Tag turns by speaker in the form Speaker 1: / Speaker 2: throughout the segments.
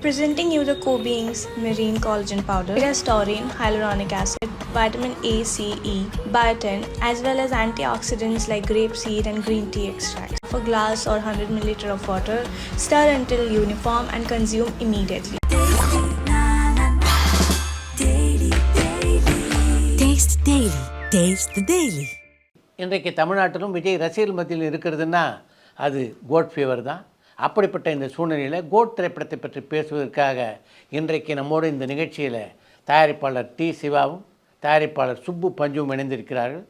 Speaker 1: Presenting you the Co-Beans Marine Collagen Powder. It has taurine, hyaluronic acid, vitamin A, C, E, biotin, as well as antioxidants like grapeseed and green tea extract. For glass or 100 ml of water, stir until uniform and consume immediately.
Speaker 2: Taste Daily. Taste the Daily.
Speaker 3: இன்றைக்கு தமிழ்நாட்டிலும் விஜய் ரசிகர்கள் மத்தியில் இருக்கிறதுன்னா அது code fever தான். அப்படிப்பட்ட இந்த சூழ்நிலையில் code திரைப்படத்தை பற்றி பேசுவதற்காக இன்றைக்கு நம்மோடு இந்த நிகழ்ச்சியில் தயாரிப்பாளர் டி சிவாவும் தயாரிப்பாளர் சுப்பு பஞ்சுவும் இணைந்திருக்கிறார்கள்.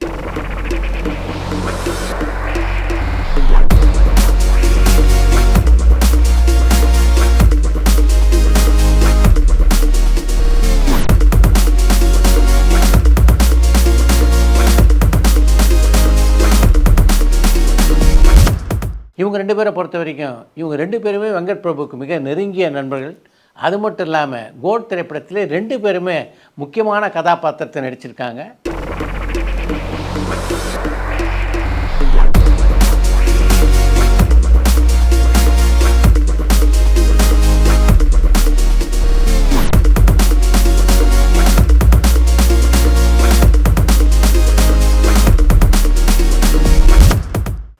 Speaker 3: இவங்க ரெண்டு பேரை பொறுத்த வரைக்கும் இவங்க ரெண்டு பேருமே வெங்கட் பிரபுவுக்கு மிக நெருங்கிய நண்பர்கள். அது மட்டும் இல்லாமல் கோட் திரைப்படத்திலே ரெண்டு பேருமே முக்கியமான கதாபாத்திரத்தை நடிச்சிருக்காங்க.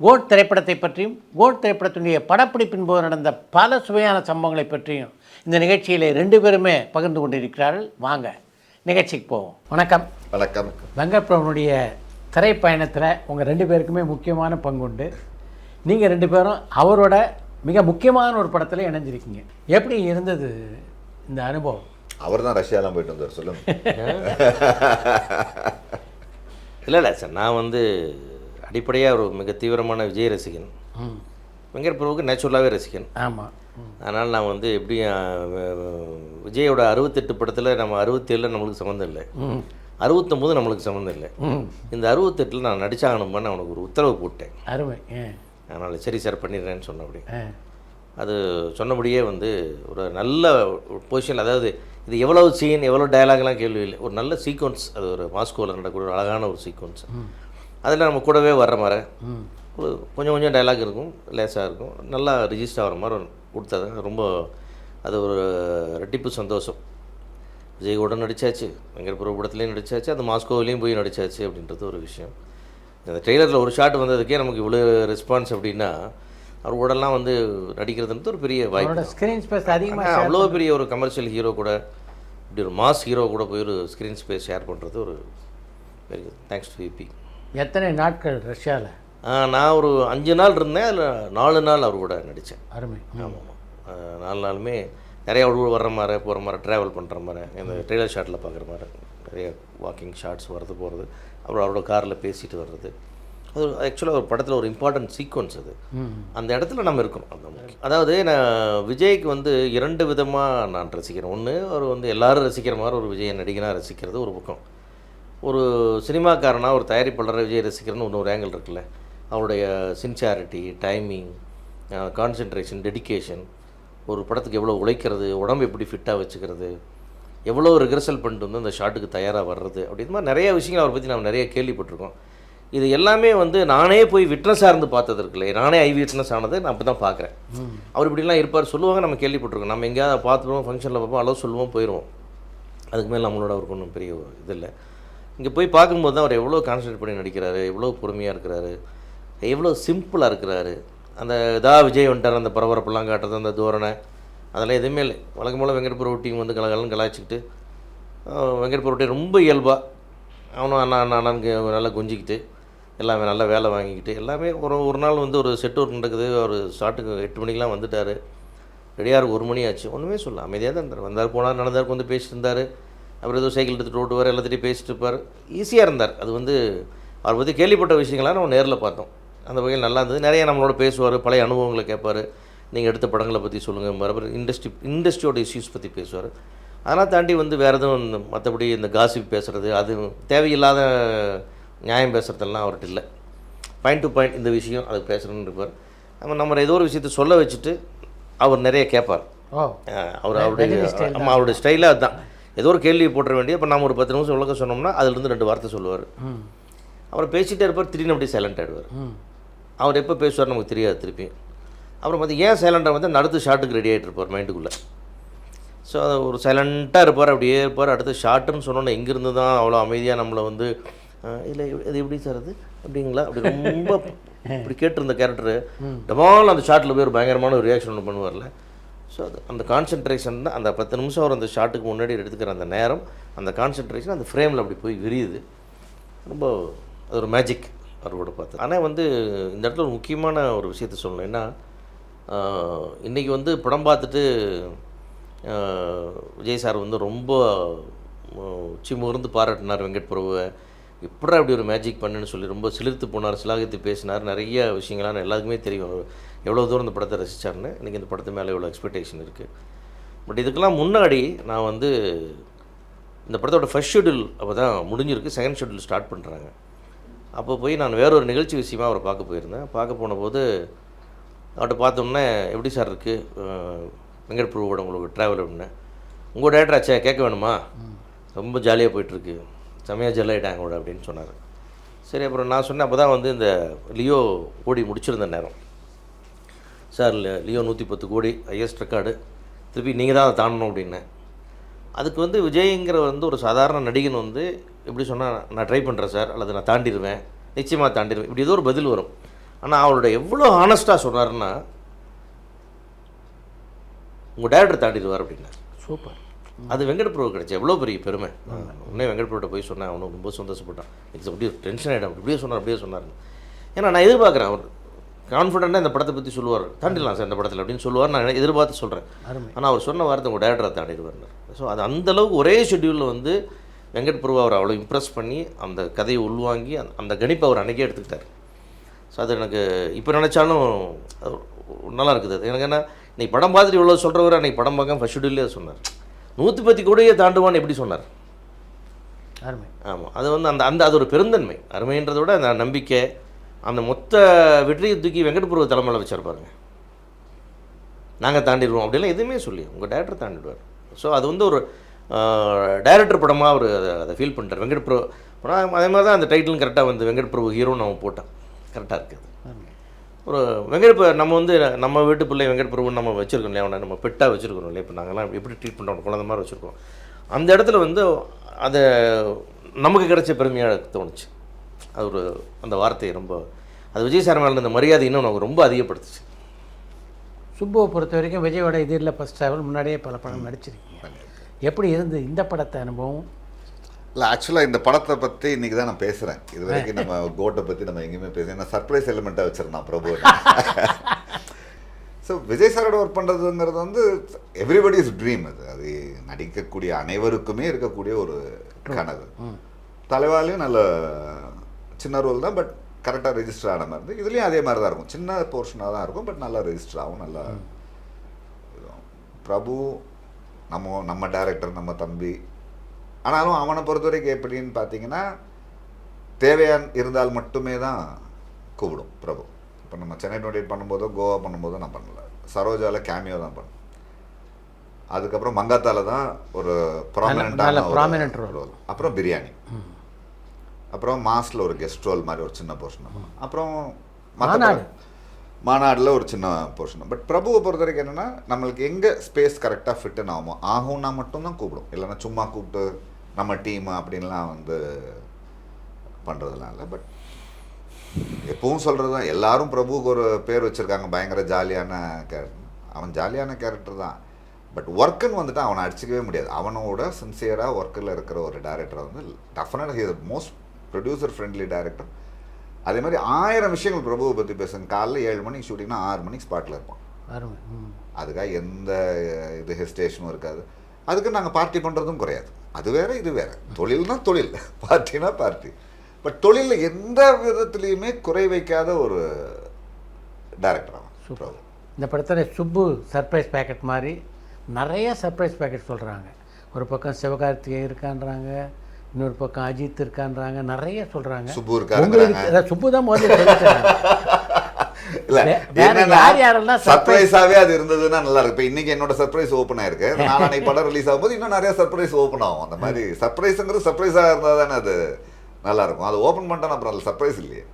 Speaker 3: கோட் திரைப்படத்தை பற்றியும் கோட் திரைப்படத்தினுடைய படப்பிடிப்பின் போது நடந்த பல சுவையான சம்பவங்களை பற்றியும் இந்த நிகழ்ச்சியில் ரெண்டு பேருமே பகிர்ந்து கொண்டிருக்கிறார்கள். வாங்க நிகழ்ச்சிக்கு போவோம். வணக்கம்.
Speaker 4: வணக்கம்.
Speaker 3: வெங்கட் பிரபுனுடைய திரைப்பயணத்தில் உங்கள் ரெண்டு பேருக்குமே முக்கியமான பங்கு உண்டு. நீங்கள் ரெண்டு பேரும் அவரோட மிக முக்கியமான ஒரு படத்தில் இணைஞ்சிருக்கீங்க. எப்படி இருந்தது இந்த அனுபவம்?
Speaker 4: அவர் தான் ரஷ்யாலாம் போயிட்டு வந்தார், சொல்லுங்கள்.
Speaker 5: இல்லை சார், நான் அடிப்படையாக ஒரு மிக தீவிரமான விஜய் ரசிகன். வெங்கட் பிரபுவுக்கு நேச்சுரலாகவே ரசிகன்.
Speaker 3: ஆமாம்.
Speaker 5: அதனால் நான் எப்படியும் விஜயோட 68 படத்தில் நம்ம 67 நம்மளுக்கு சம்மந்தம் இல்லை, 69 நம்மளுக்கு சம்மந்தம் இல்லை. இந்த 68 நான் நடிச்சாகணுமான்னு அவனுக்கு ஒரு உத்தரவு போட்டேன்.
Speaker 3: அருமை.
Speaker 5: அதனால் சரி சார் பண்ணிடுறேன்னு சொன்னபடி அது சொன்னபடியே ஒரு நல்ல பொசிஷன். அதாவது இது எவ்வளோ சீன் எவ்வளோ டயலாக்லாம் கேள்வி இல்லை, ஒரு நல்ல சீக்வன்ஸ். அது ஒரு மாஸ்கோவில் நடக்கக்கூடிய ஒரு அழகான ஒரு சீக்வன்ஸ். அதில் நம்ம கூடவே வர்ற மாதிரி ஒரு கொஞ்சம் டைலாக் இருக்கும், லேஸாக இருக்கும், நல்லா ரிஜிஸ்டர் ஆகிற மாதிரி கொடுத்தது. ரொம்ப அது ஒரு ரெட்டிப்பு சந்தோஷம். விஜய் கூட நடித்தாச்சு, வெங்கட் பிரபு படத்துலேயும் நடித்தாச்சு, அது மாஸ்கோவிலையும் போய் நடித்தாச்சு அப்படின்றது ஒரு விஷயம். இந்த ட்ரெய்லரில் ஒரு ஷாட் வந்ததுக்கே நமக்கு இவ்வளோ ரெஸ்பான்ஸ் அப்படின்னா அவர் கூடலாம் நடிக்கிறதுன்றது ஒரு பெரிய வாய்ப்பு.
Speaker 3: ஸ்க்ரீன் ஸ்பேஸ் அதிகமாக,
Speaker 5: அவ்வளோ பெரிய ஒரு கமர்ஷியல் ஹீரோ கூட இப்படி ஒரு மாஸ் ஹீரோ கூட போய் ஒரு ஸ்க்ரீன் ஸ்பேஸ் ஷேர் பண்ணுறது ஒரு very good. Thanks to VP.
Speaker 3: எத்தனை நாட்கள் ரஷ்யாவில்?
Speaker 5: நான் ஒரு 5 நாள் இருந்தேன். அதில் 4 நாள் அவர் கூட நடித்தேன்.
Speaker 3: அருமை.
Speaker 5: ஆமாம். 4 நாளுமே நிறைய அவர் கூட வர்ற மாதிரி போகிற மாதிரி ட்ராவல் பண்ணுற மாதிரி இந்த ட்ரெய்லர் ஷாட்டில் பார்க்குற மாதிரி நிறைய வாக்கிங் ஷாட்ஸ் வர்றது போகிறது, அப்புறம் அவரோட காரில் பேசிட்டு வர்றது. அது ஆக்சுவலாக ஒரு படத்தில் ஒரு இம்பார்ட்டன்ட் சீக்வன்ஸ். அது அந்த இடத்துல நம்ம இருக்கணும். அதாவது நான் விஜய்க்கு 2 விதமாக நான் ரசிக்கிறேன். ஒன்று, அவர் எல்லோரும் ரசிக்கிற மாதிரி ஒரு விஜய் நடிகனாக ரசிக்கிறது ஒரு பக்கம். ஒரு சினிமாக்காரனாக ஒரு தயாரிப்பாளராக விஜய் ரசிக்கிறன்னு ஒரு ஆங்கிள் இருக்குல்ல. அவருடைய சின்சியாரிட்டி, டைமிங், கான்சென்ட்ரேஷன், டெடிக்கேஷன், ஒரு படத்துக்கு எவ்வளோ உழைக்கிறது, உடம்பு எப்படி ஃபிட்டாக வச்சுக்கிறது, எவ்வளோ ரிஹர்சல் பண்ணிட்டு அந்த ஷாட்டுக்கு தயாராக வர்றது, அப்படி இது மாதிரி நிறைய விஷயங்கள் அவரை பற்றி நம்ம நிறைய கேள்விப்பட்டிருக்கோம். இது எல்லாமே நானே போய் விட்னஸாக இருந்து பார்த்தது இருக்குல்ல, நானே ஐ விட்னஸ் ஆனதை நான் அப்படி தான் பார்க்குறேன். அவர் இப்படிலாம் இருப்பார் சொல்லுவாங்க, நம்ம கேள்விப்பட்டிருக்கோம். நம்ம எங்கேயாவது பார்த்துருவோம், ஃபங்க்ஷனில் பார்ப்போம், அளவு சொல்லுவோம், போயிடுவோம். அதுக்கு மேலே நம்மளோட அவருக்கு ஒன்றும் பெரிய இது இல்லை. இங்கே போய் பார்க்கும்போது தான் அவர் எவ்வளோ கான்சன்ட்ரேட் பண்ணி நடிக்கிறாரு, எவ்வளோ பொறுமையாக இருக்கிறாரு, எவ்வளோ சிம்பிளாக இருக்கிறாரு. அந்த விஜய் வந்துட்டார், அந்த பரபரப்பெல்லாம் காட்டுறது, அந்த தோரணை, அதெல்லாம் எதுவுமே இல்லை. வழக்கம் போல் வெங்கட் பிரபு டீம் கலகலன்னு கலாய்ச்சிக்கிட்டு, வெங்கட் பிரபு டீம் ரொம்ப இயல்பாக அவனும் அண்ணனுக்கு நல்லா குஞ்சிக்கிட்டு எல்லாமே நல்லா வேலை வாங்கிக்கிட்டு எல்லாமே. ஒரு நாள் ஒரு செட் ஒர்க் நடக்குது, அவர் ஷாட்டுக்கு 8 மணிக்கெலாம் வந்துட்டார். ரெடியாக இருக்கு, 1 மணி ஆச்சு, ஒன்றுமே சொல்ல அமைதியாக தான் இருந்தார். வந்தார், போனார், நடந்தார், பேசிட்டு இருந்தார். அப்புறம் ஏதோ சைக்கிள் எடுத்துகிட்டு ஓட்டுவார், எல்லாத்திட்டையும் பேசிட்டு இருப்பார், ஈஸியாக இருந்தார். அது அவர் பற்றி கேள்விப்பட்ட விஷயங்களாம் நம்ம நேரில் பார்த்தோம். அந்த வகையில் நல்லா இருந்தது. நிறைய நம்மளோட பேசுவார், பழைய அனுபவங்களை கேட்பார், நீங்கள் எடுத்த படங்களை பற்றி சொல்லுங்கள், அப்புறம் இண்டஸ்ட்ரியோட இஷ்யூஸ் பற்றி பேசுவார். அதெல்லாம் தாண்டி வேறு எதுவும் மற்றபடி இந்த காசிப் பேசுகிறது, அது தேவையில்லாத நியாயம் பேசுகிறதெல்லாம் அவர்கிட்ட இல்லை. பாயிண்ட் டு பாயிண்ட் இந்த விஷயம் அதுக்கு பேசுகிறேன்னு இருப்பார். நம்ம ஏதோ ஒரு விஷயத்தை சொல்ல வச்சுட்டு அவர் நிறைய கேட்பார். அவருடைய ஸ்டைலாக அதுதான். ஏதோ ஒரு கேள்வி போட்டுற வேண்டிய, இப்போ நம்ம ஒரு 10 நிமிஷம் விளக்க சொன்னோம்னா அதுலேருந்து 2 வார்த்தை சொல்லுவார். அப்புறம் பேசிகிட்டே இருப்பார், திடீர்னு அப்படியே சைலண்ட் ஆகிடுவார். அவர் எப்போ பேசுவார் நமக்கு தெரியாது திருப்பி. அப்புறம் பார்த்து ஏன் சைலண்டாக அடுத்த ஷாட்டுக்கு ரெடி ஆகிட்டு இருப்பார் மைண்டுக்குள்ளே. ஸோ அது ஒரு சைலண்ட்டாக இருப்பார், அப்படியே இருப்பார். அடுத்து ஷார்ட்டுன்னு சொன்னோன்னே எங்கேருந்து தான் அவ்வளோ அமைதியாக நம்மளை வந்து இல்லை இது எப்படி சார் அது அப்படிங்களா அப்படி ரொம்ப இப்படி கேட்டிருந்த கேரக்டரு டமால் அந்த ஷார்ட்டில் போய் ஒரு பயங்கரமான ஒரு ரியாக்ஷன் ஒன்று பண்ணுவார்ல. ஸோ அது அந்த கான்சென்ட்ரேஷன் தான் அந்த 10 நிமிஷம் அவர் அந்த ஷாட்டுக்கு முன்னாடி எடுத்துக்கிற அந்த நேரம், அந்த கான்சென்ட்ரேஷன் அந்த ஃப்ரேமில் அப்படி போய் விரியுது. ரொம்ப அது ஒரு மேஜிக் அவரோட பார்த்து. ஆனால் வந்து இந்த இடத்துல ஒரு முக்கியமான ஒரு விஷயத்த சொல்லணும். ஏன்னா இன்றைக்கி வந்து படம் பார்த்துட்டு விஜய் சார் வந்து ரொம்ப உச்சிமுகர்ந்து பாராட்டினார் வெங்கட் பிரபுவை. எப்படா அப்படி ஒரு மேஜிக் பண்ணுன்னு சொல்லி ரொம்ப சிலிர்த்து போனார், சிலாகித்து பேசினார். நிறைய விஷயங்களான எல்லாருக்குமே தெரியும் எவ்வளோ தூரம் இந்த படத்தை ரசித்தார்னு. இன்றைக்கி இந்த படத்து மேலே எவ்வளோ எக்ஸ்பெக்டேஷன் இருக்குது. பட் இதுக்கெல்லாம் முன்னாடி நான் வந்து இந்த படத்தோட ஃபர்ஸ்ட் ஷெட்யூல் அப்போ தான் முடிஞ்சிருக்கு, செகண்ட் ஷெட்யூல் ஸ்டார்ட் பண்ணுறாங்க. அப்போ போய் நான் வேற ஒரு நிகழ்ச்சி விஷயமாக அவரை பார்க்க போயிருந்தேன். பார்க்க போனபோது அவர்கிட்ட பார்த்தோன்னே எப்படி சார் இருக்குது வெங்கட் பிரபுவோட உங்களுக்கு ட்ராவல் அப்படின்னேன். உங்கள் டேரக்டர் ஆச்சே கேட்க வேணுமா, ரொம்ப ஜாலியாக போயிட்டுருக்கு, செம்மையாக ஜெல்லாயிட்டாங்க கூட அப்படின்னு சொன்னார். சரி, அப்புறம் நான் சொன்னேன், அப்போ தான் வந்து இந்த லியோ ஓடி முடிச்சிருந்த நேரம். சார் லியோ 110 கோடி ஹையஸ்ட் ரெக்கார்டு, திருப்பி நீங்கள் தான் அதை தாண்டணும் அப்படின்னேன். அதுக்கு வந்து விஜய்ங்கிற வந்து ஒரு சாதாரண நடிகன் வந்து எப்படி சொன்னால் நான் ட்ரை பண்ணுறேன் சார், அல்லது நான் தாண்டிடுவேன், நிச்சயமாக தாண்டிடுவேன், இப்படி ஏதோ ஒரு பதில் வரும். ஆனால் அவரோட எவ்வளோ ஆனஸ்ட்டாக சொன்னார்னா உங்கள் டேரக்டர் தாண்டிடுவார் அப்படின்னா.
Speaker 3: சூப்பர்.
Speaker 5: அது வெங்கட் பிரபு கிடச்சி எவ்வளோ பெரிய பெருமை. உடனே வெங்கட் பிரபுட்ட போய் சொன்னேன், அவனும் ரொம்ப சந்தோஷப்பட்டான். எக்ஸ் அப்படியே டென்ஷன் ஆகிடும், அப்படியே சொன்னார். ஏன்னா நான் எதிர்பார்க்குறேன் அவர் கான்ஃபிடென்ட்டாக இந்த படத்தை பற்றி சொல்லுவார், தாண்டிடலாம் சார் இந்த படத்தில் அப்படின்னு சொல்லுவார். நான் எதிர்பார்த்து சொல்கிறேன். ஆனால் அவர் சொன்ன வார்த்தை உங்கள் டேரக்டரை தாண்டிடுவார். ஸோ அது அந்தளவுக்கு ஒரே ஷெட்யூலில் வந்து வெங்கட் பிரபு அவர் அவ்வளோ இம்ப்ரெஸ் பண்ணி அந்த கதையை உள்வாங்கி அந்த கணிப்பை அவர் அன்றைக்கே எடுத்துக்கிட்டார். ஸோ அது எனக்கு இப்போ நினச்சாலும் நல்லா இருக்குது. அது எனக்கு என்ன, இன்றைக்கி படம் பார்த்துட்டு இவ்வளோ சொல்கிறவர் அன்றைக்கி படம் பார்க்க ஃபர்ஸ்ட் ஷெட்யூல்லே சொன்னார். 110 கோடியே தாண்டுவான்னு எப்படி சொன்னார்?
Speaker 3: அருமை.
Speaker 5: ஆமாம், அது வந்து அந்த அது ஒரு பெருந்தன்மை. அருமைன்றதை விட அந்த நம்பிக்கை, அந்த மொத்த வெற்றியை தூக்கி வெங்கட் பிரபு தலைமையில் வச்சிருப்பாருங்க. நாங்கள் தாண்டிடுவோம் அப்படிலாம் எதுவுமே சொல்லி உங்கள் டேரக்டர் தாண்டிடுவார். ஸோ அது வந்து ஒரு டைரக்டர் படமாக அவர் அதை ஃபீல் பண்ணிட்டார். வெங்கட் பிரபு படம் அதே மாதிரி தான் அந்த டைட்டிலும் கரெக்டாக வந்து வெங்கட் பிரபு ஹீரோன்னு நம்ம போட்டான். கரெக்டாக இருக்குது. ஒரு வெங்கட் நம்ம வந்து நம்ம வீட்டு பிள்ளை வெங்கட் பிரபுன்னு நம்ம வச்சுருக்கோம் இல்லையா, அவனை நம்ம பெட்டாக வச்சுருக்கோம் இல்லையா. இப்போ நாங்கள்லாம் எப்படி ட்ரீட் பண்ணுறோம், குழந்தை மாதிரி வச்சுருக்கோம். அந்த இடத்துல வந்து அதை நமக்கு கிடைச்ச பெருமையாக தோணுச்சு. அது ஒரு அந்த வார்த்தையை ரொம்ப அது விஜய் சார் மேலே இந்த மரியாதை இன்னும் நமக்கு ரொம்ப அதிகப்படுத்துச்சு.
Speaker 3: சுப்புவை பொறுத்த வரைக்கும் விஜயோட இது இல்லை ஃபஸ்ட் ட்ராவல், முன்னாடியே பல படம் நடிச்சிருக்கீங்க. எப்படி இருந்து இந்த படத்தை அனுபவம்?
Speaker 4: இல்லை, ஆக்சுவலாக இந்த படத்தை பற்றி இன்றைக்கி தான் நான் பேசுகிறேன். இது வரைக்கும் நம்ம கோட்டை பற்றி நம்ம எங்கேயுமே பேசுகிறேன். நான் சர்ப்ரைஸ் எலிமெண்ட்டாக வச்சுருந்தேன் பிரபு. ஸோ விஜய் சாரோட ஒர்க் பண்ணுறதுங்கிறது வந்து எவ்ரிபடிஸ் ட்ரீம். அது நடிக்கக்கூடிய அனைவருக்குமே இருக்கக்கூடிய ஒரு கனவு. தலைவாலையும் நல்ல சின்ன ரோல் தான், பட் கரெக்டாக ரெஜிஸ்டர் ஆன மாதிரி இருந்து. இதுலேயும் அதே மாதிரி தான் இருக்கும், சின்ன போர்ஷனாக தான் இருக்கும், பட் நல்லா ரெஜிஸ்டர் ஆகும். நல்லா பிரபு நம்ம டைரக்டர், நம்ம தம்பி. ஆனாலும் அவனை பொறுத்த வரைக்கும் எப்படின்னு பார்த்தீங்கன்னா தேவையான இருந்தால் மட்டுமே தான் கூப்பிடும் பிரபு. இப்போ நம்ம சென்னை 28 பண்ணும்போதோ கோவா பண்ணும்போதோ நான் பண்ணல. சரோஜாவில் கேமியோ தான் பண்ணேன். அதுக்கப்புறம் மங்காத்தால தான் ஒரு ப்ராமினென்ட் ரோல். அப்புறம் பிரியாணி, அப்புறம் மாஸில் ஒரு கெஸ்ட் ரோல் மாதிரி ஒரு சின்ன போர்ஷன், அப்புறம் மாநாடில் ஒரு சின்ன போர்ஷன். பட் பிரபுவை பொறுத்த வரைக்கும் என்னென்னா நம்மளுக்கு எங்கே ஸ்பேஸ் கரெக்டாக ஃபிட்டுன்னு ஆகும்னா மட்டும்தான் கூப்பிடும். இல்லைன்னா சும்மா கூப்பிட்டு நம்ம டீமு அப்படின்லாம் வந்து பண்ணுறதுலாம் இல்லை. பட் எப்பவும் சொல்கிறது தான், எல்லாரும் பிரபுவுக்கு ஒரு பேர் வச்சுருக்காங்க, பயங்கர ஜாலியான கேரக்டர். அவன் ஜாலியான கேரக்டர் தான், பட் ஒர்க்குன்னு வந்துட்டு அவனை அடிச்சிக்கவே முடியாது. அவனோட சின்சியராக ஒர்க்கில் இருக்கிற ஒரு டைரக்டரை வந்து டெஃபினட்டாக he is most producer friendly director. அதே மாதிரி 1000 விஷயங்கள் பிரபுவை பற்றி பேசுங்க. காலைல 7 மணிக்கு ஷூட்டிங்னா 6 மணிக்கு ஸ்பாட்டில் இருப்பான். அதுக்காக எந்த இது ஹெஸ்டேஷனும் இருக்காது. அதுக்கு நாங்கள் பார்ட்டி பண்ணுறதும் குறையாது. அது வேறு இது வேறு. தொழில்னா தொழில், பார்ட்டினா பார்ட்டி. பட் தொழிலில் எந்த விதத்துலேயுமே குறை வைக்காத ஒரு டைரக்டர் அவன்.
Speaker 3: சூப்பர். இந்த படத்தில் சுப்பு சர்ப்ரைஸ் பேக்கெட் மாதிரி நிறைய சர்ப்ரைஸ் பேக்கெட் சொல்கிறாங்க. ஒரு பக்கம் சிவகார்த்திகை இருக்கான்றாங்க, இன்னொரு பக்கம் அஜித் இருக்கான்றாங்க, நிறைய சொல்கிறாங்க.
Speaker 4: சுப்பு இருக்காங்க.
Speaker 3: சுப்பு தான் முதல்ல சொல்லிட்டாங்க.
Speaker 4: சர்ப்ரைஸாவே அது இருந்ததுன்னா நல்லா இருக்கு. இப்போ இன்னைக்கு என்னோட சர்ப்ரைஸ் ஓப்பன் ஆயிருக்கு. நாளைக்கு படம் ரிலீஸ் ஆகும்போது இன்னும் நிறைய சர்ப்ரைஸ் ஓப்பன் ஆகும். அந்த மாதிரி சர்ப்ரைஸுங்கிறது சர்ப்ரைஸாக இருந்தால் தானே அது நல்லா இருக்கும். அது ஓப்பன் பண்ணிட்டா அப்புறம் அது சர்ப்ரைஸ் இல்லையே.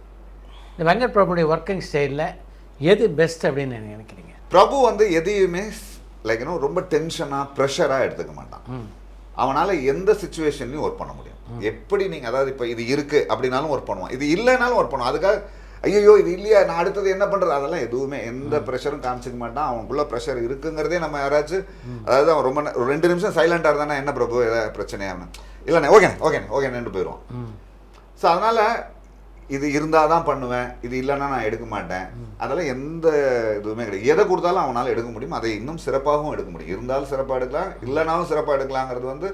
Speaker 3: இந்த வெங்கட் பிரபுடைய ஒர்க்கிங் ஸ்டைலில் எது பெஸ்ட் அப்படின்னு நினைக்கிறீங்க?
Speaker 4: பிரபு வந்து எதையுமே லைக் இன்னும் ரொம்ப டென்ஷனாக ப்ரெஷராக எடுத்துக்க மாட்டான். அவனால் எந்த சுச்சுவேஷன்லையும் ஒர்க் பண்ண முடியும். எப்படி நீங்கள் அதாவது இப்போ இது இருக்குது அப்படின்னாலும் ஒர்க் பண்ணுவான், இது இல்லைனாலும் ஒர்க் பண்ணுவான். அதுக்காக ஐயோ இது இல்லையா நான் அடுத்தது என்ன பண்ணுறது அதெல்லாம் எதுவுமே எந்த ப்ரெஷரும் காமிச்சிக்க மாட்டான். அவனுக்குள்ள ப்ரெஷர் இருக்குங்கிறதே நம்ம யாராச்சும் அதாவது அவன் ரொம்ப ஒரு 2 நிமிஷம் சைலண்டாக இருந்தானா என்ன பிரபு ஏதாவது பிரச்சனையாக இல்லைண்ணே ஓகேன்னு போயிடுவான். ஸோ அதனால் இது இருந்தால் தான் பண்ணுவேன், இது இல்லைன்னா நான் எடுக்க மாட்டேன், அதெல்லாம் எந்த இதுவுமே கிடையாது. எதை கொடுத்தாலும் அவனால் எடுக்க முடியும், அதை இன்னும் சிறப்பாகவும் எடுக்க முடியும். இருந்தாலும் சிறப்பாக எடுக்கலாம், இல்லைனாலும் சிறப்பாக எடுக்கலாங்கிறது வந்து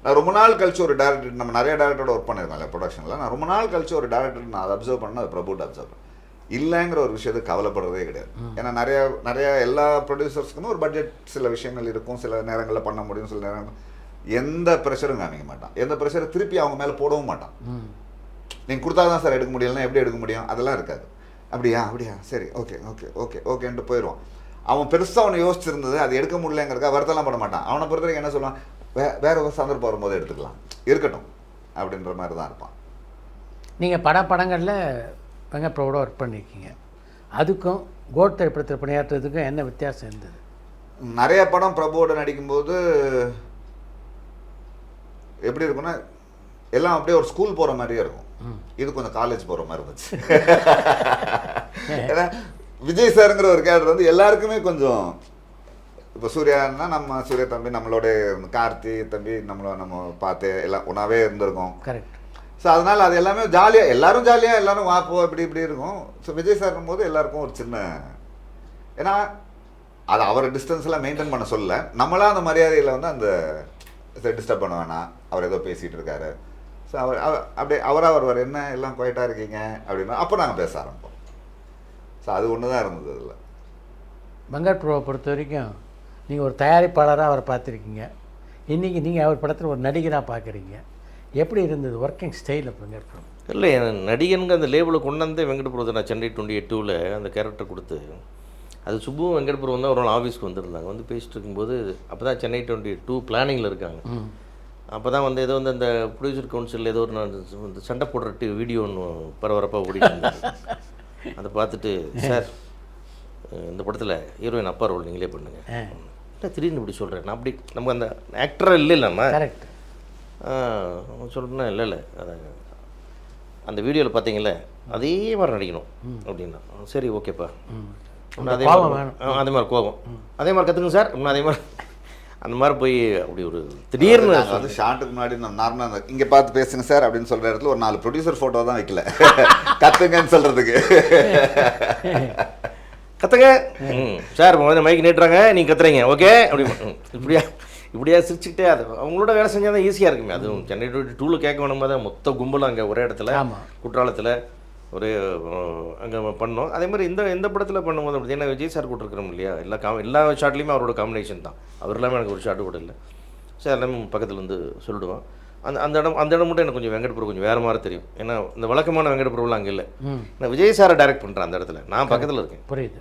Speaker 4: நான் ரொம்ப நாள் கழிச்சு ஒரு டேரக்டர், நம்ம நிறைய டேரக்டரோட ஒர்க் பண்ணியிருக்கோம்ல ப்ரொடக்ஷனில், நான் ரொம்ப நாள் கழிச்சு ஒரு டேரக்டர் நான் அதை அப்சர்வ் பண்ணேன், அது பிரபுட்ட அப்சர்வ் பண்ணேன். இல்லைங்கிற ஒரு விஷயத்துக்கு கவலைப்படுறதே கிடையாது. ஏன்னா நிறைய எல்லா ப்ரொடியூசர்ஸ்க்குமே ஒரு பட்ஜெட் சில விஷயங்கள் இருக்கும், சில நேரங்களில் பண்ண முடியும், சில நேரங்கள் எந்த ப்ரெஷரும் காமிக்க மாட்டான், எந்த ப்ரெஷரை திருப்பி அவங்க மேலே போடவும் மாட்டான். நீங்கள் கொடுத்தா தான் சார் எடுக்க முடியலன்னா எப்படி எடுக்க முடியும், அதெல்லாம் இருக்காது. அப்படியா சரி ஓகேன்ட்டு போயிடுவான். அவன் பெருசாக அவனை யோசிச்சிருந்தது அது எடுக்க முடியலங்கிறதுக்காக வருத்தம்லாம் பண்ண மாட்டான். அவனை பொறுத்த வரைக்கும் என்ன சொல்லுவான், வேற ஒரு சந்தர்ப்பம் வரும்போது எடுத்துக்கலாம், இருக்கட்டும் அப்படின்ற மாதிரி தான் இருப்பான்.
Speaker 3: நீங்கள் படங்களில் வெங்கட் பிரபுவோட ஒர்க் பண்ணியிருக்கீங்க, அதுக்கும் கோட் திரைப்படத்தில் பணியாற்றுறதுக்கும் என்ன வித்தியாசம் இருந்தது?
Speaker 4: நிறைய படம் பிரபுவோட நடிக்கும்போது எப்படி இருக்குன்னா எல்லாம் அப்படியே ஒரு ஸ்கூல் போகிற மாதிரியே இருக்கும். இது கொஞ்சம் காலேஜ் போகிற மாதிரி இருந்துச்சு. ஏன்னா விஜய் சாருங்கிற ஒரு கேரக்டர் வந்து எல்லாருக்குமே கொஞ்சம், இப்போ சூர்யான்னா நம்ம சூர்யா தம்பி, நம்மளோட கார்த்தி தம்பி, நம்ம பார்த்து எல்லாம் ஒன்றாவே இருந்திருக்கோம்.
Speaker 3: கரெக்ட்.
Speaker 4: ஸோ அதனால் அது எல்லாமே ஜாலியாக எல்லாரும் வாப்போ இப்படி இருக்கும். ஸோ விஜய் சார்னும் போது எல்லாருக்கும் ஒரு சின்ன, ஏன்னா அது அவர் டிஸ்டன்ஸ்லாம் மெயின்டைன் பண்ண சொல்ல, நம்மளாம் அந்த மரியாதையில் வந்து அந்த டிஸ்டர்ப் பண்ண வேணாம், அவர் ஏதோ பேசிகிட்டு இருக்காரு. ஸோ அப்படியே அவர் என்ன எல்லாம் குவைட்டாக இருக்கீங்க அப்படின்னா அப்போ நாங்கள் பேச ஆரம்பிப்போம். ஸோ அது ஒன்று தான் இருந்தது அதில்.
Speaker 3: வெங்கட் பிரபுவை பொறுத்த வரைக்கும் நீங்கள் ஒரு தயாரிப்பாளராக அவரை பார்த்துருக்கீங்க, இன்றைக்கி நீங்கள் அவர் படத்தில் ஒரு நடிகராக பார்க்குறீங்க. எப்படி இருந்தது ஒர்க்கிங் ஸ்டைல் அப்போ வெங்கட் பிரபு?
Speaker 5: இல்லை, நடிகனுங்க அந்த லேபிளை கொண்டு வந்து வெங்கட் பிரபு நான் சென்னை 28 அந்த கேரக்டர் கொடுத்து, அது சுப்புவும் வெங்கட் பிரபு வந்து ஒரு நாள் ஆஃபீஸ்க்கு வந்திருந்தாங்க. வந்து பேசிட்டு இருக்கும்போது அப்போ தான் சென்னை 22 பிளானிங்கில் இருக்காங்க. அப்போ தான் வந்து ஏதோ வந்து அந்த ப்ரொடியூசர் கவுன்சிலில் ஏதோ ஒரு இந்த சண்டை போடுற வீடியோ ஒன்று பரபரப்பாக ஓடிட்டு இருந்தது. அதை பார்த்துட்டு, சார் இந்த படத்தில் ஹீரோயின் அப்பா ரோல் நீங்களே பண்ணுங்க, திடீர்னு இப்படி சொல்கிறேன் நான், அப்படி நமக்கு அந்த ஆக்டராக இல்லைம்மா
Speaker 3: கரெக்ட்
Speaker 5: சொல்கிறேன்னா இல்லை அதை அந்த வீடியோவில் பார்த்தீங்களே அதே மாதிரி நடிக்கணும் அப்படின்னா, சரி ஓகேப்பா, அதே மாதிரி கோபம் அதே மாதிரி கற்றுக்குங்க சார், இன்னும் அதே மாதிரி அந்த மாதிரி போய் அப்படி ஒரு திடீர்னு
Speaker 4: வந்து ஷார்ட்டுக்கு முன்னாடி நார்மலாக இங்கே பார்த்து பேசுங்க சார் அப்படின்னு சொல்கிற இடத்துல ஒரு 4 ப்ரொடியூசர் ஃபோட்டோ தான் வைக்கல, கற்றுங்கன்னு சொல்கிறதுக்கு.
Speaker 5: கற்றுங்க சார், மைக் நீட்டுறாங்க நீங்கள் கத்துறீங்க ஓகே அப்படி இப்படியா சிரிச்சுக்கிட்டே அது அவங்களோட வேலை செஞ்சால் தான் ஈஸியாக இருக்குமே. அதுவும் சென்னை 22 கேட்க வேணும் தான் மொத்த கும்பலும் அங்கே ஒரே இடத்துல குற்றாலத்தில் ஒரே அங்கே பண்ணோம். அதே மாதிரி இந்த படத்தில் பண்ணும்போது பார்த்தீங்கன்னா விஜய் சார் கூட்டிருக்கிறோம் இல்லையா, எல்லா ஷாட்லேயுமே அவரோட காம்பினேஷன் தான். அவர் எல்லாமே எனக்கு ஒரு ஷாட்டு கூட இல்லை. சார் எல்லாமே பக்கத்தில் வந்து சொல்லிடுவோம். அந்த இடம் மட்டும் எனக்கு கொஞ்சம் வெங்கட் பிரபு கொஞ்சம் வேறு மாதிரி தெரியும். ஏன்னா இந்த வழக்கமான வெங்கட் பிரபுலாம் அங்கே இல்லை. நான் விஜய் சாரை டைரக்ட் பண்ணுறேன் அந்த இடத்துல, நான் பக்கத்தில் இருக்கேன்.
Speaker 3: புரியுது.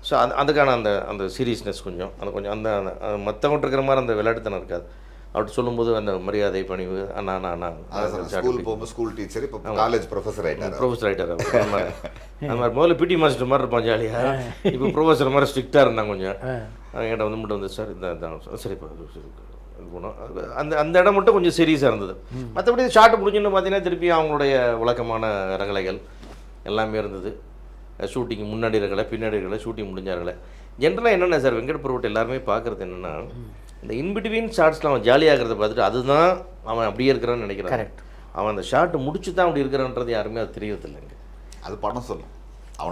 Speaker 5: ஸோ அதுக்கான அந்த சீரியஸ்னஸ் கொஞ்சம் அந்த மற்றவங்க இருக்கிற மாதிரி அந்த விளையாட்டுத்தனம் இருக்காது. அப்படி சொல்லும்போது அந்த மரியாதை பணிவு அண்ணா
Speaker 4: ஸ்கூல் போகும்போது ஸ்கூல் டீச்சர், இப்போ காலேஜ் ப்ரொஃபஸர் ஆகிட்டார்.
Speaker 5: அந்த மாதிரி முதல்ல பிடி மாஸ்டர் மாதிரி இருப்பான் ஜாலியாக, இப்போ ப்ரொஃபஸர் மாதிரி ஸ்ட்ரிக்டாக இருந்தாங்க கொஞ்சம். என்கிட்ட வந்து மட்டும் வந்து சார் இந்த சரிப்பா சரி போனோம். அந்த இடம் மட்டும் கொஞ்சம் சீரியஸாக இருந்தது. மற்றபடி ஷார்ட் முடிஞ்சுன்னு பார்த்தீங்கன்னா திருப்பி அவங்களுடைய வழக்கமான ரகலைகள் எல்லாமே இருந்தது. ஷூட்டிங் முன்னாடி ரகலை பின்னாடி ரகலை, ஷூட்டிங் முடிஞ்ச ரகலை. ஜென்ரலாக என்னென்ன சார் வெங்கட் பிரபுட்ட எல்லாருமே பார்க்குறது என்னென்னா, இந்த இன்பிட்வீன் ஷார்ட்ஸில் அவன் ஜாலியாகிறத பார்த்துட்டு அதுதான் அவன் அப்படியே இருக்கிறான்னு நினைக்கிறான். கரெக்ட். அவன் அந்த ஷார்ட்டை முடிச்சு தான் அப்படி இருக்கிறான்றது யாருமே அது தெரியறதில்லைங்க.
Speaker 4: அது படம் சொல்லும்,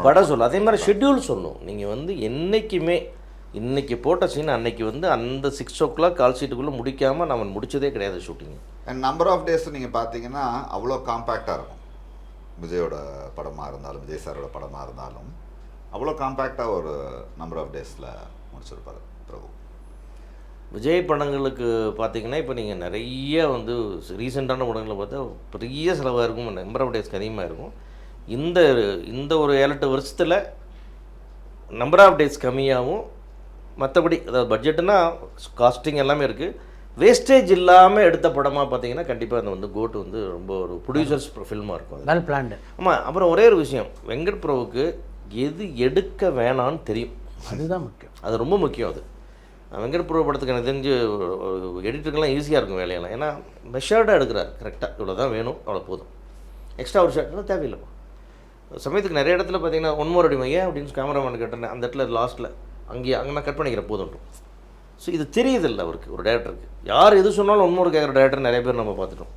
Speaker 5: படம் சொல்லும். அதே மாதிரி ஷெட்யூல் சொல்லும். நீங்கள் வந்து என்றைக்குமே இன்றைக்கி போட்ட சீன் அன்னைக்கு வந்து அந்த 6 o'clock கால் ஷீட்டுக்குள்ளே முடிக்காமல் நான் முடிச்சதே கிடையாது shooting.
Speaker 4: And number of days நீங்கள் பார்த்தீங்கன்னா அவ்வளோ காம்பேக்டாக இருக்கும். விஜயோட படமாக இருந்தாலும் விஜய் சாரோட படமாக இருந்தாலும் அவ்வளோ காம்பேக்டாக ஒரு நம்பர் ஆஃப் டேஸில் முடிச்சிருப்பார் பிரபு.
Speaker 5: விஜய் படங்களுக்கு பார்த்தீங்கன்னா இப்போ நீங்கள் நிறைய வந்து ரீசெண்டான படங்களை பார்த்தா பெரிய செலவாக இருக்கும், நம்பர் ஆஃப் டேஸ்க்கு அதிகமாக இருக்கும். இந்த ஒரு 7-8 வருஷத்தில் நம்பர் ஆஃப் டேஸ் கம்மியாகவும், மற்றபடி அதாவது பட்ஜெட்டுனா காஸ்டிங் எல்லாமே இருக்குது, வேஸ்டேஜ் இல்லாமல் எடுத்த படமாக பார்த்தீங்கன்னா கண்டிப்பாக அந்த வந்து கோட் வந்து ரொம்ப ஒரு ப்ரொடியூசர்ஸ் ஃபில்மாக இருக்கும்.
Speaker 3: Well planned.
Speaker 5: ஆமாம். அப்புறம் ஒரே ஒரு விஷயம், வெங்கட் பிரபுவுக்கு எது எடுக்க வேணான்னு தெரியும்,
Speaker 3: அதுதான் முக்கியம்.
Speaker 5: அது ரொம்ப முக்கியம். அது வெங்கட் பிரபு படத்துக்கு எனக்கு தெரிஞ்சு எடிட்டருக்கெல்லாம் ஈஸியாக இருக்கும் வேலையெல்லாம். ஏன்னா மெஷர்டாக எடுக்கிறார் கரெக்டாக, இவ்வளோ தான் வேணும் அவ்வளோ போதும், எக்ஸ்ட்ரா ஒரு ஷாட்லாம் தேவையில்லைப்பா. சமயத்துக்கு நிறைய இடத்துல பார்த்தீங்கன்னா ஒன்மோர் அடிமை ஏன் அப்படின்னு கேமராமேன் கேட்டேன், அந்த இடத்துல லாஸ்ட்டில் அங்கே நான் கட் பண்ணிக்கிறேன் போதும். ஸோ இது தெரியுதில்லை அவருக்கு, ஒரு டேரக்டருக்கு. யார் எது சொன்னாலும் ஒன்மோர் கேட்குற டேரக்டர் நிறைய பேர் நம்ம பார்த்துட்டோம்.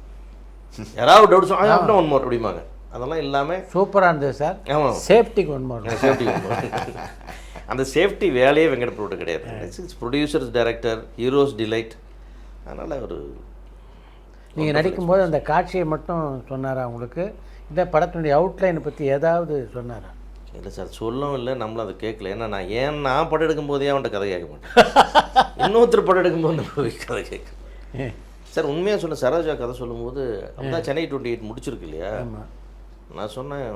Speaker 5: யாராவது டவுட் சொன்னால் அப்படின்னா ஒன்மோர் அப்படிம்பாங்க. அதெல்லாம் இல்லாமல்
Speaker 3: சூப்பராக இருந்தது சார்.
Speaker 5: ஆமாம்,
Speaker 3: சேஃப்டிக்கு ஒன்று
Speaker 5: சேஃப்டி அந்த சேஃப்டி வேலையே வெங்கட் பிரபு கிடையாது. It's producers, director, heroes delight. அதனால் ஒரு
Speaker 3: நீங்கள் நடிக்கும்போது அந்த காட்சியை மட்டும் சொன்னாரா உங்களுக்கு? இந்த படத்தினுடைய அவுட்லைனை பற்றி ஏதாவது சொன்னாரா?
Speaker 5: இல்லை சார், சொல்லவும் இல்லை, நம்மளும் அதை கேட்கல. ஏன்னா நான் படம் எடுக்கும் போதே அவன்கிட்ட கதை கேட்க மாட்டேன். இன்னொருத்தர் படம் எடுக்கும்போது நம்ம போய் கதை கேட்க. சார் உண்மையாக சொன்ன சரோஜா கதை சொல்லும்போது அப்பதான் சென்னை 28 முடிச்சிருக்கு இல்லையா? நான் சொன்னேன்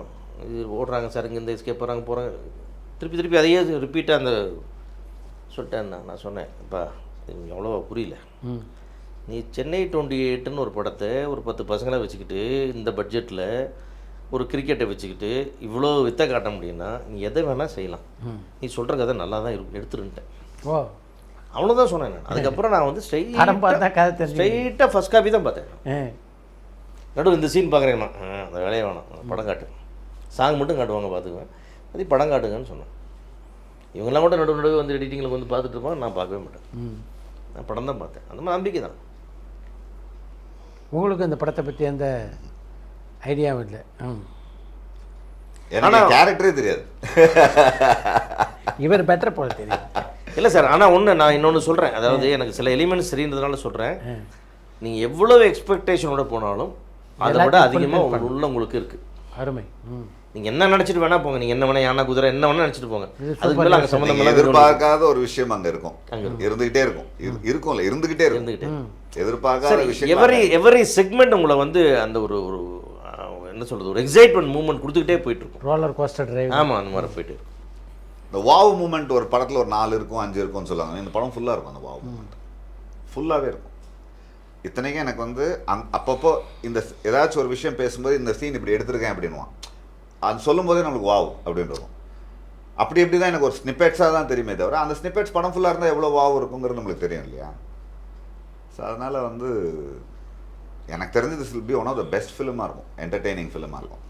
Speaker 5: இது ஓடுறாங்க சார், இங்கே இந்த எஸ்கேப் போகிறாங்க திருப்பி அதையே ரிப்பீட்டாக அந்த சொல்லிட்டேன். நான் சொன்னேன், இப்போ இது அவ்வளோவா புரியல. நீ சென்னை 28ன்னு ஒரு படத்தை ஒரு 10 பசங்களை வச்சுக்கிட்டு இந்த பட்ஜெட்டில் ஒரு கிரிக்கெட்டை வச்சுக்கிட்டு இவ்வளோ வித்தை காட்ட முடியும்னா நீ எதை வேணால் செய்யலாம், நீ சொல்கிற கதை நல்லா தான் இருக்கும், எடுத்துருன்ட்டேன்.
Speaker 3: ஓ,
Speaker 5: அவ்வளோதான் சொன்னேன் நான். அதுக்கப்புறம் நான் வந்து ஸ்ட்ரைட்டாக ஃபஸ்ட் காப்பி தான் பார்த்தேன். நடுவில் இந்த சீன் பார்க்குறேன்னா அந்த வேலையை வேணாம், படம் காட்டு, சாங் மட்டும் காட்டுவாங்க பார்த்துக்குவேன், அது படம் காட்டுங்கன்னு சொன்னேன். இவங்கெல்லாம் கூட நடுவு வந்து எடிட்டிங்கில் வந்து பார்த்துட்டு இருப்பாங்க, நான் பார்க்கவே மாட்டேன், நான் படம் தான் பார்த்தேன். அந்த மாதிரி நம்பிக்கை தான்.
Speaker 3: உங்களுக்கு இந்த படத்தை பற்றி எந்த ஐடியாவும் இல்லை?
Speaker 4: ஆனால் கேரக்டரே தெரியாது.
Speaker 3: இவர் பெட்டர் போல தெரியும்.
Speaker 5: இல்லை சார், ஆனால் ஒன்று நான் இன்னொன்று சொல்கிறேன். அதாவது எனக்கு சில எலிமெண்ட்ஸ் தெரியுன்றதுனால சொல்கிறேன். நீங்கள் எவ்வளோ எக்ஸ்பெக்டேஷனோட போனாலும் அதை விட அதிகமாக உள்ள உங்களுக்கு இருக்குது.
Speaker 3: அருமை.
Speaker 5: நீங்கள் என்ன நினச்சிட்டு வேணா போங்க, நீங்கள் என்ன வேணா யானை குதிரை என்ன வேணா நினச்சிட்டு போங்க, அதுக்கு மேலே அங்கே சம்மந்தம்
Speaker 4: எதிர்பார்க்காத ஒரு விஷயம் அங்கே இருக்கும், இருந்துகிட்டே இருக்கும்ல, இருந்துகிட்டே எதிர்பார்க்காத விஷயம்.
Speaker 5: எவரி செக்மெண்ட் உங்களை வந்து அந்த ஒரு என்ன சொல்கிறது, ஒரு எக்ஸைட்மெண்ட் மூவ்மெண்ட் கொடுத்துக்கிட்டே போயிட்டு இருக்கும்.
Speaker 3: Roller coaster drive.
Speaker 5: ஆமாம், அந்த மாதிரி போயிட்டு இருக்கும்.
Speaker 4: இந்த வாவ் மூமெண்ட் ஒரு படத்தில் ஒரு 4 இருக்கும் 5 இருக்கும்னு சொல்லுவாங்க. இந்த படம் ஃபுல்லாக இருக்கும், அந்த வாவ் மூமெண்ட் ஃபுல்லாகவே இருக்கும். இத்தனைக்கும் எனக்கு வந்து அப்பப்போ இந்த ஏதாச்சும் ஒரு விஷயம் பேசும்போது இந்த சீன் இப்படி எடுத்திருக்கேன் அப்படின்வான், அது சொல்லும் போதே நம்மளுக்கு வாவ் அப்படின்றோம். அப்படி தான் எனக்கு ஒரு ஸ்னிப்பெட்ஸாக தான் தெரியுமே தவிர அந்த ஸ்னிப்பெட்ஸ் படம் ஃபுல்லாக இருந்தால் எவ்வளோ வாவ் இருக்குங்கிறது நம்மளுக்கு தெரியும் இல்லையா? ஸோ அதனால் வந்து எனக்கு தெரிஞ்சு this will be one of the best ஃபிலிமாக இருக்கும், என்டர்டெய்னிங் ஃபிலிமாக இருக்கும்.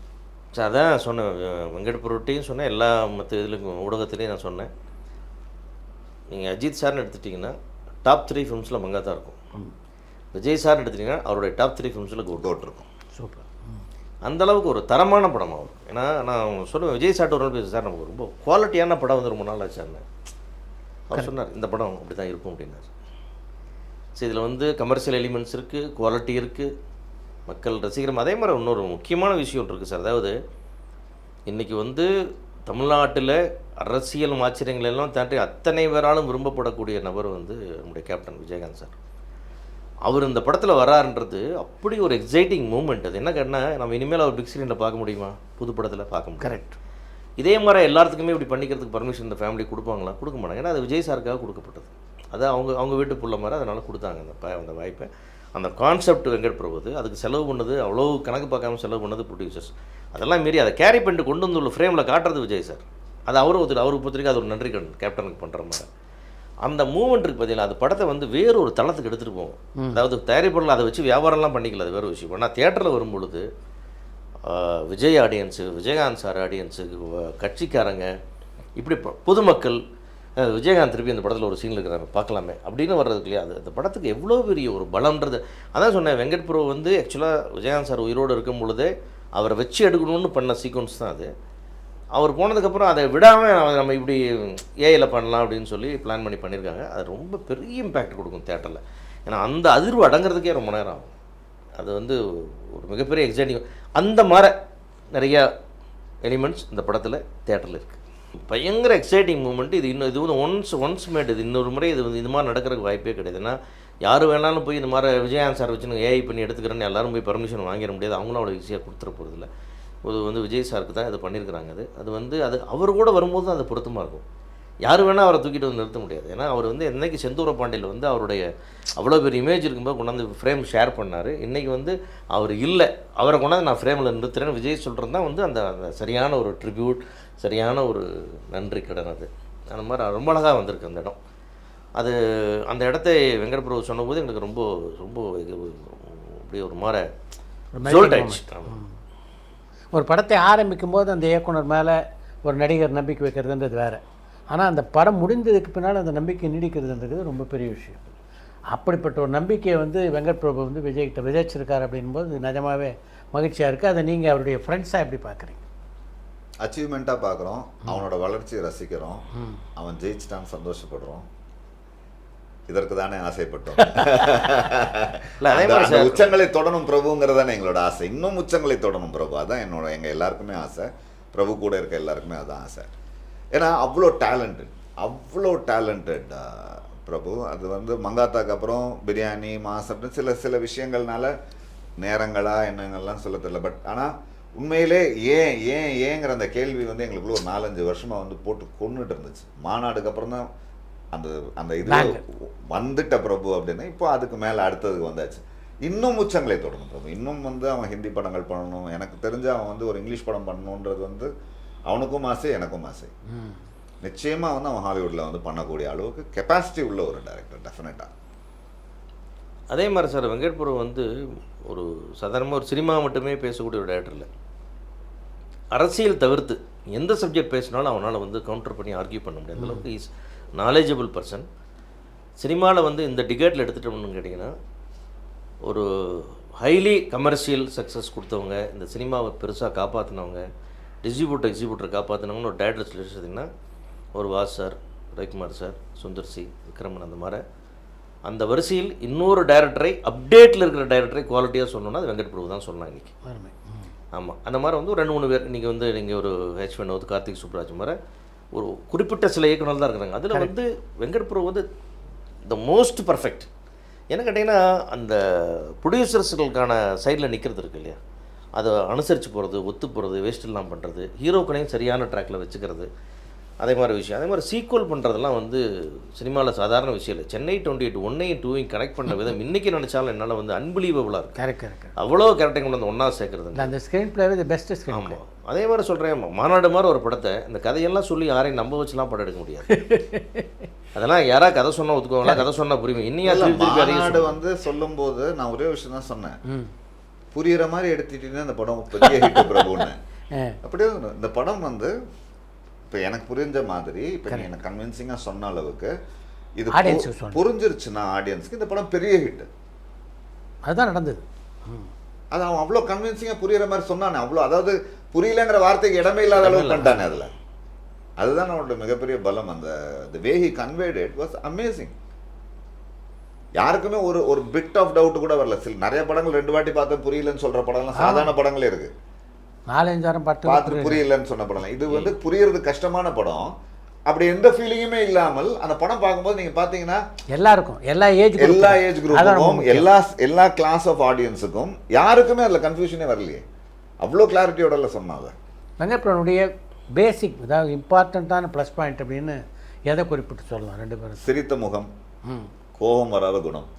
Speaker 5: சார் அதான் சொன்னேன், வெங்கட் பிரபுட்டையும் சொன்னேன், எல்லா மற்ற இதுலையும் ஊடகத்துலேயும் நான் சொன்னேன். நீங்கள் அஜித் சார்னு எடுத்துட்டிங்கன்னா டாப் 3 ஃபிலிம்ஸில் மங்கா தான் இருக்கும். விஜய் சார்னு எடுத்துட்டிங்கன்னா அவருடைய டாப் 3 ஃபிலிம்ஸில் கோட் இருக்கும்.
Speaker 3: சூப்பர்.
Speaker 5: அந்தளவுக்கு ஒரு தரமான படம் ஆகும். ஏன்னா நான் சொல்லுவேன், விஜய் சார்ட்டு ஒரு நாள் பேச சார் நமக்கு ரொம்ப குவாலிட்டியான படம் வந்து ரொம்ப நாள் ஆச்சான்னு அவர் சொன்னார். இந்த படம் அப்படி தான் இருக்கும் அப்படின்னார். ஸோ இதில் வந்து கமர்ஷியல் எலிமெண்ட்ஸ் இருக்குது, குவாலிட்டி இருக்குது, மக்கள் ரசிகரம். அதே மாதிரி இன்னொரு முக்கியமான விஷயம் இருக்குது சார். அதாவது இன்றைக்கி வந்து தமிழ்நாட்டில் அரசியல் ஆச்சரியங்கள் எல்லாம் தாண்டி அத்தனை பேராலும் விரும்பப்படக்கூடிய நபர் வந்து நம்முடைய கேப்டன் விஜயகாந்த் சார். அவர் இந்த படத்தில் வராருன்றது அப்படி ஒரு எக்ஸைட்டிங் மூமெண்ட். அது என்ன கேட்டால் நம்ம இனிமேல் அவர் பிக் ஸ்க்ரீனில் பார்க்க முடியுமா? புது படத்தில் பார்க்க முடியும்.
Speaker 3: கரெக்ட்.
Speaker 5: இதே மாதிரி எல்லாத்துக்குமே இப்படி பண்ணிக்கிறதுக்கு பர்மிஷன் இந்த ஃபேமிலி கொடுப்பாங்களா? கொடுக்க மாட்டாங்க. ஏன்னா அது விஜய் சாருக்காக கொடுக்கப்பட்டது. அது அவங்க வீட்டு புள்ள மாதிரி, அதனால் கொடுத்தாங்க அந்த வாய்ப்பை. அந்த கான்செப்ட் வெங்கட் பிரபுது, அதுக்கு செலவு பண்ணது அவ்வளோ கணக்கு பார்க்காம செலவு பண்ணது ப்ரொடியூசர்ஸ். அதெல்லாம் மீறி அதை கேரி பண்ணிட்டு கொண்டு வந்து உள்ள ஃப்ரேமில் காட்டுறது விஜய் சார். அது அவருக்கு பொறுத்திருக்கு, அது ஒரு நன்றி கடன் கேப்டனுக்கு பண்ணுற மாதிரி. அந்த மூமெண்ட் இருக்குது பார்த்தீங்களா, அது படத்தை வந்து வேறு ஒரு தளத்துக்கு எடுத்துகிட்டு போகும். அதாவது தயாரிப்பாளர்கள் அதை வச்சு வியாபாரம்லாம் பண்ணிக்கல, அது வேறு விஷயம். ஆனால் தியேட்டரில் வரும்பொழுது Vijay audience, Vijayakanth sir audience, கட்சிக்காரங்க, இப்படி பொதுமக்கள் விஜயகாந்த் திருப்பி அந்த படத்தில் ஒரு சீனில் இருக்கிறாங்க பார்க்கலாமே அப்படின்னு வர்றதுக்கு இல்லையா, அது அந்த படத்துக்கு எவ்வளோ பெரிய ஒரு பலம்ன்றது. அதான் சொன்னேன், வெங்கட் பிரபு வந்து ஆக்சுவலாக விஜயகாந்த் சார் உயிரோடு இருக்கும் பொழுதே அவரை வச்சு எடுக்கணும்னு பண்ண சீக்வன்ஸ் தான் அது. அவர் போனதுக்கப்புறம் அதை விடாமல் நம்ம இப்படி ஏஐயில் பண்ணலாம் அப்படின்னு சொல்லி பிளான் பண்ணியிருக்காங்க. அது ரொம்ப பெரிய இம்பேக்ட் கொடுக்கும் தேட்டரில். ஏன்னா அந்த அதிர்வு அடங்கிறதுக்கே ரொம்ப நேரம் ஆகும். அது வந்து ஒரு மிகப்பெரிய எக்ஸைட்டிங். அந்த மாதிரி நிறையா எலிமெண்ட்ஸ் இந்த படத்தில் தேட்டரில் இருக்குது. பயங்கர எக்ஸைட்டிங் மூமெண்ட். இது வந்து ஒன்ஸ் மேட். இது இன்னொரு முறை இது மாதிரி நடக்கிறதுக்கு வாய்ப்பே கிடையாது. ஏன்னா யார் வேணாலும் போய் இந்த மாதிரி விஜயகாந்த் சார் வச்சு ஏஐ பண்ணி எடுத்துக்கிறேன்னு எல்லாரும் போய் பர்மிஷன் வாங்கிட முடியாது. அவங்களும் அவ்வளோ ஈஸியாக கொடுத்துட போகிறதில்ல. அது வந்து விஜய் சாருக்கு தான் இது பண்ணியிருக்கிறாங்க. அது அவர் கூட வரும்போது தான் அது பொருத்தமாக இருக்கும். யார் வேணால் அவரை தூக்கிட்டு வந்து நிறுத்த முடியாது. ஏன்னா அவர் வந்து என்றைக்கு செந்தூர பாண்டியில் வந்து அவருடைய அவ்வளோ பெரிய இமேஜ் இருக்கும்போது கொண்டாந்து ஃப்ரேம் ஷேர் பண்ணார். இன்றைக்கி வந்து அவர் இல்லை, அவரை கொண்டாந்து நான் ஃப்ரேமில் நிறுத்துறேன்னு விஜய் சொல்கிறது தான் வந்து அந்த சரியான ஒரு ட்ரிபியூட், சரியான ஒரு நன்றி கடன். அது அந்த மாதிரி ரொம்ப அழகாக வந்திருக்கு அந்த இடம். அது அந்த இடத்த வெங்கட் பிரபு சொன்னபோது எங்களுக்கு ரொம்ப ரொம்ப அப்படியே ஒரு மாதிரி
Speaker 3: ஒரு படத்தை ஆரம்பிக்கும் போது அந்த இயக்குனர் மேலே ஒரு நடிகர் நம்பிக்கை வைக்கிறதுன்றது வேறு. ஆனால் அந்த படம் முடிந்ததுக்கு பின்னால் அந்த நம்பிக்கை நீடிக்கிறதுன்றது ரொம்ப பெரிய விஷயம். அப்படிப்பட்ட ஒரு நம்பிக்கையை வந்து வெங்கட் பிரபு வந்து விஜய்கிட்ட விதைச்சிருக்காரு அப்படின்போது நிஜமாகவே மகிழ்ச்சியாக இருக்குது. அதை நீங்கள் அவருடைய ஃப்ரெண்ட்ஸாக எப்படி பார்க்குறீங்க?
Speaker 4: அச்சீவ்மெண்ட்டாக பார்க்குறோம், அவனோட வளர்ச்சியை ரசிக்கிறோம், அவன் ஜெயிச்சிட்டான்னு சந்தோஷப்படுறோம். இதற்கு தானே ஆசைப்பட்டோம். உச்சங்களை தொடரும் பிரபுங்கிறதானே எங்களோட ஆசை. இன்னும் உச்சங்களை தொடரும் பிரபு, அதான் எங்கள் எல்லாருக்குமே ஆசை. பிரபு கூட இருக்க எல்லாருக்குமே அதான் ஆசை. ஏன்னா அவ்வளோ டேலண்டட் பிரபு. அது வந்து மங்காத்தாக்கு அப்புறம் பிரியாணி மாஸ் அப்படின்னு சில விஷயங்கள்னால நேரங்களா என்னங்கள்லாம் சொல்ல தெரியல. பட் ஆனால் உண்மையிலே ஏங்கிற அந்த கேள்வி வந்து எங்களுக்குள்ள ஒரு 4-5 வருஷமாக வந்து போட்டு கொண்டுட்டு இருந்துச்சு. மாநாடுக்கு அப்புறம் தான் அந்த இது வந்துட்ட பிரபு அப்படின்னு. இப்போ அதுக்கு மேலே அடுத்ததுக்கு வந்தாச்சு. இன்னும் உச்சங்களை தொடரும் பிரபு. இன்னும் வந்து அவன் ஹிந்தி படங்கள் பண்ணணும். எனக்கு தெரிஞ்சு அவன் வந்து ஒரு இங்கிலீஷ் படம் பண்ணணுன்றது வந்து அவனுக்கும் ஆசை, எனக்கும் ஆசை. நிச்சயமாக வந்து அவன் ஹாலிவுட்டில் வந்து பண்ணக்கூடிய அளவுக்கு கெப்பாசிட்டி உள்ள ஒரு டைரக்டர் டெஃபினட்டாக.
Speaker 5: அதே மாதிரி சார் வெங்கட் பிரபு வந்து ஒரு சாதாரணமாக ஒரு சினிமா மட்டுமே பேசக்கூடிய ஒரு டைரக்டர் இல்லை. அரசியல் தவிர்த்து எந்த சப்ஜெக்ட் பேசினாலும் அவனால் வந்து கவுண்டர் பண்ணி ஆர்கியூ பண்ண முடியாது அளவுக்கு இஸ் நாலேஜபிள் பர்சன். சினிமாவில் வந்து இந்த டிகேட்டில் எடுத்துகிட்டோம்னு கேட்டிங்கன்னா ஒரு ஹைலி கமர்ஷியல் சக்ஸஸ் கொடுத்தவங்க, இந்த சினிமாவை பெருசாக காப்பாற்றினவங்க, எக்ஸிபியூட்டர் காப்பாற்றினவங்கன்னு ஒரு டைரக்டர்ஸ் லிஸ்ட் எடுத்திங்கன்னா ஒரு was sir, Ravikumar sir, Sundar C, Vikraman, அந்த மாதிரி அந்த வரிசையில் இன்னொரு டைரக்டரை அப்டேட்டில் இருக்கிற டைரக்டரை குவாலிட்டியாக சொல்லணும்னா அது வெங்கட் பிரபு தான் சொல்லலாம் இன்றைக்கி. ஆமாம், அந்த மாதிரி வந்து ஒரு 2-3 பேர் இன்றைக்கி வந்து நீங்கள் ஒரு ஹெச் வினோத், கார்த்திக் சுப்ராஜ் மாதிரி ஒரு குறிப்பிட்ட சில இயக்குனர் தான் இருக்கிறாங்க. அதில் வந்து வெங்கட் பிரபு வந்து த மோஸ்ட் பர்ஃபெக்ட். என்ன கேட்டிங்கன்னா அந்த ப்ரொடியூசர்ஸுகளுக்கான சைடில் நிற்கிறது இருக்கு இல்லையா, அதை அனுசரித்து போகிறது, ஒத்து போகிறது, வேஸ்ட் எல்லாம் பண்ணுறது, ஹீரோக்களையும் சரியான ட்ராக்கில் வச்சுக்கிறது, அதே மாதிரி விஷயம். அதே மாதிரி சீக்வல் பண்ணுறதெல்லாம் வந்து சினிமாவில் சாதாரண விஷயம் இல்லை. சென்னை 28 1ஐயும் 2ஐயும் கனெக்ட் பண்ண விதம் இன்றைக்கி நினச்சாலும் என்னால் வந்து அன்பிலீவபுளாக இருக்குது. கரெக்ட். அவ்வளோ கேரக்டர் கொண்டு வந்து ஒன்றா சேர்க்குறது
Speaker 3: அந்த screen play the best screen.
Speaker 5: ஆமாம், அதே மாதிரி சொல்கிறேன். மாநாடு மாதிரி ஒரு படத்தை இந்த கதையெல்லாம் சொல்லி யாரையும் நம்ப வச்சுலாம் படம் எடுக்க முடியாது. அதெல்லாம் யாராவது கதை சொன்னால் ஒத்துக்குவாங்களா? கதை சொன்னால் புரியும். இன்னும்
Speaker 4: மாநாடு வந்து சொல்லும்போது நான் ஒரே விஷயம் தான் சொன்னேன், புரியுற மாதிரி எடுத்துட்டீங்கன்னா இந்த படம் பெரிய ஹிட் பிரபுன்னு. அப்படியே இந்த படம் வந்து இப்போ எனக்கு புரிஞ்ச மாதிரி இப்போ நீ எனக்கு கன்வின்சிங்காக சொன்ன அளவுக்கு இது புரிஞ்சிருச்சுன்னா ஆடியன்ஸ்க்கு இந்த படம் பெரிய ஹிட்.
Speaker 3: அதுதான் நடந்தது.
Speaker 4: அது அவன் அவ்வளோ கன்வின்சிங்காக புரியுற மாதிரி சொன்னானே, அவ்வளோ, அதாவது புரியலங்கிற வார்த்தைக்கு இடமே இல்லாத அளவுக்கு பண்ணிட்டானே அதில். அதுதான் அவனோட மிகப்பெரிய பலம். அந்த way he conveyed it was amazing. யாருக்குமே ஒரு பிட் ஆஃப் டவுட் கூட வரல. நிறைய படங்கள் 2 வாட்டி பார்த்து புரியலன்னு சொல்கிற படம்லாம் சாதாரண படங்களே இருக்குது.
Speaker 3: 4-5
Speaker 4: பார்த்து புரியலன்னு சொன்ன படம். இது வந்து புரியறது கஷ்டமான படம். அப்படி எந்த ஃபீலிங்குமே இல்லாமல் அந்த படம் பார்க்கும்போது நீங்கள் பார்த்தீங்கன்னா
Speaker 3: எல்லாருக்கும் எல்லா ஏஜ்
Speaker 4: குரூப்புக்கும் எல்லா கிளாஸ் ஆஃப் ஆடியன்ஸுக்கும் யாருக்குமே அதில் கன்ஃபியூஷனே வரலையே. அவ்வளோ கிளாரிட்டியோட சொன்னாங்க.
Speaker 3: வெங்கட் பிரபுடைய பேசிக், அதாவது இம்பார்ட்டண்ட்டான ப்ளஸ் பாயிண்ட் அப்படின்னு எதை குறிப்பிட்டு சொல்லலாம்? 2 பேரும்
Speaker 4: சிரித்த முகம், கோபம் வராத குணம்.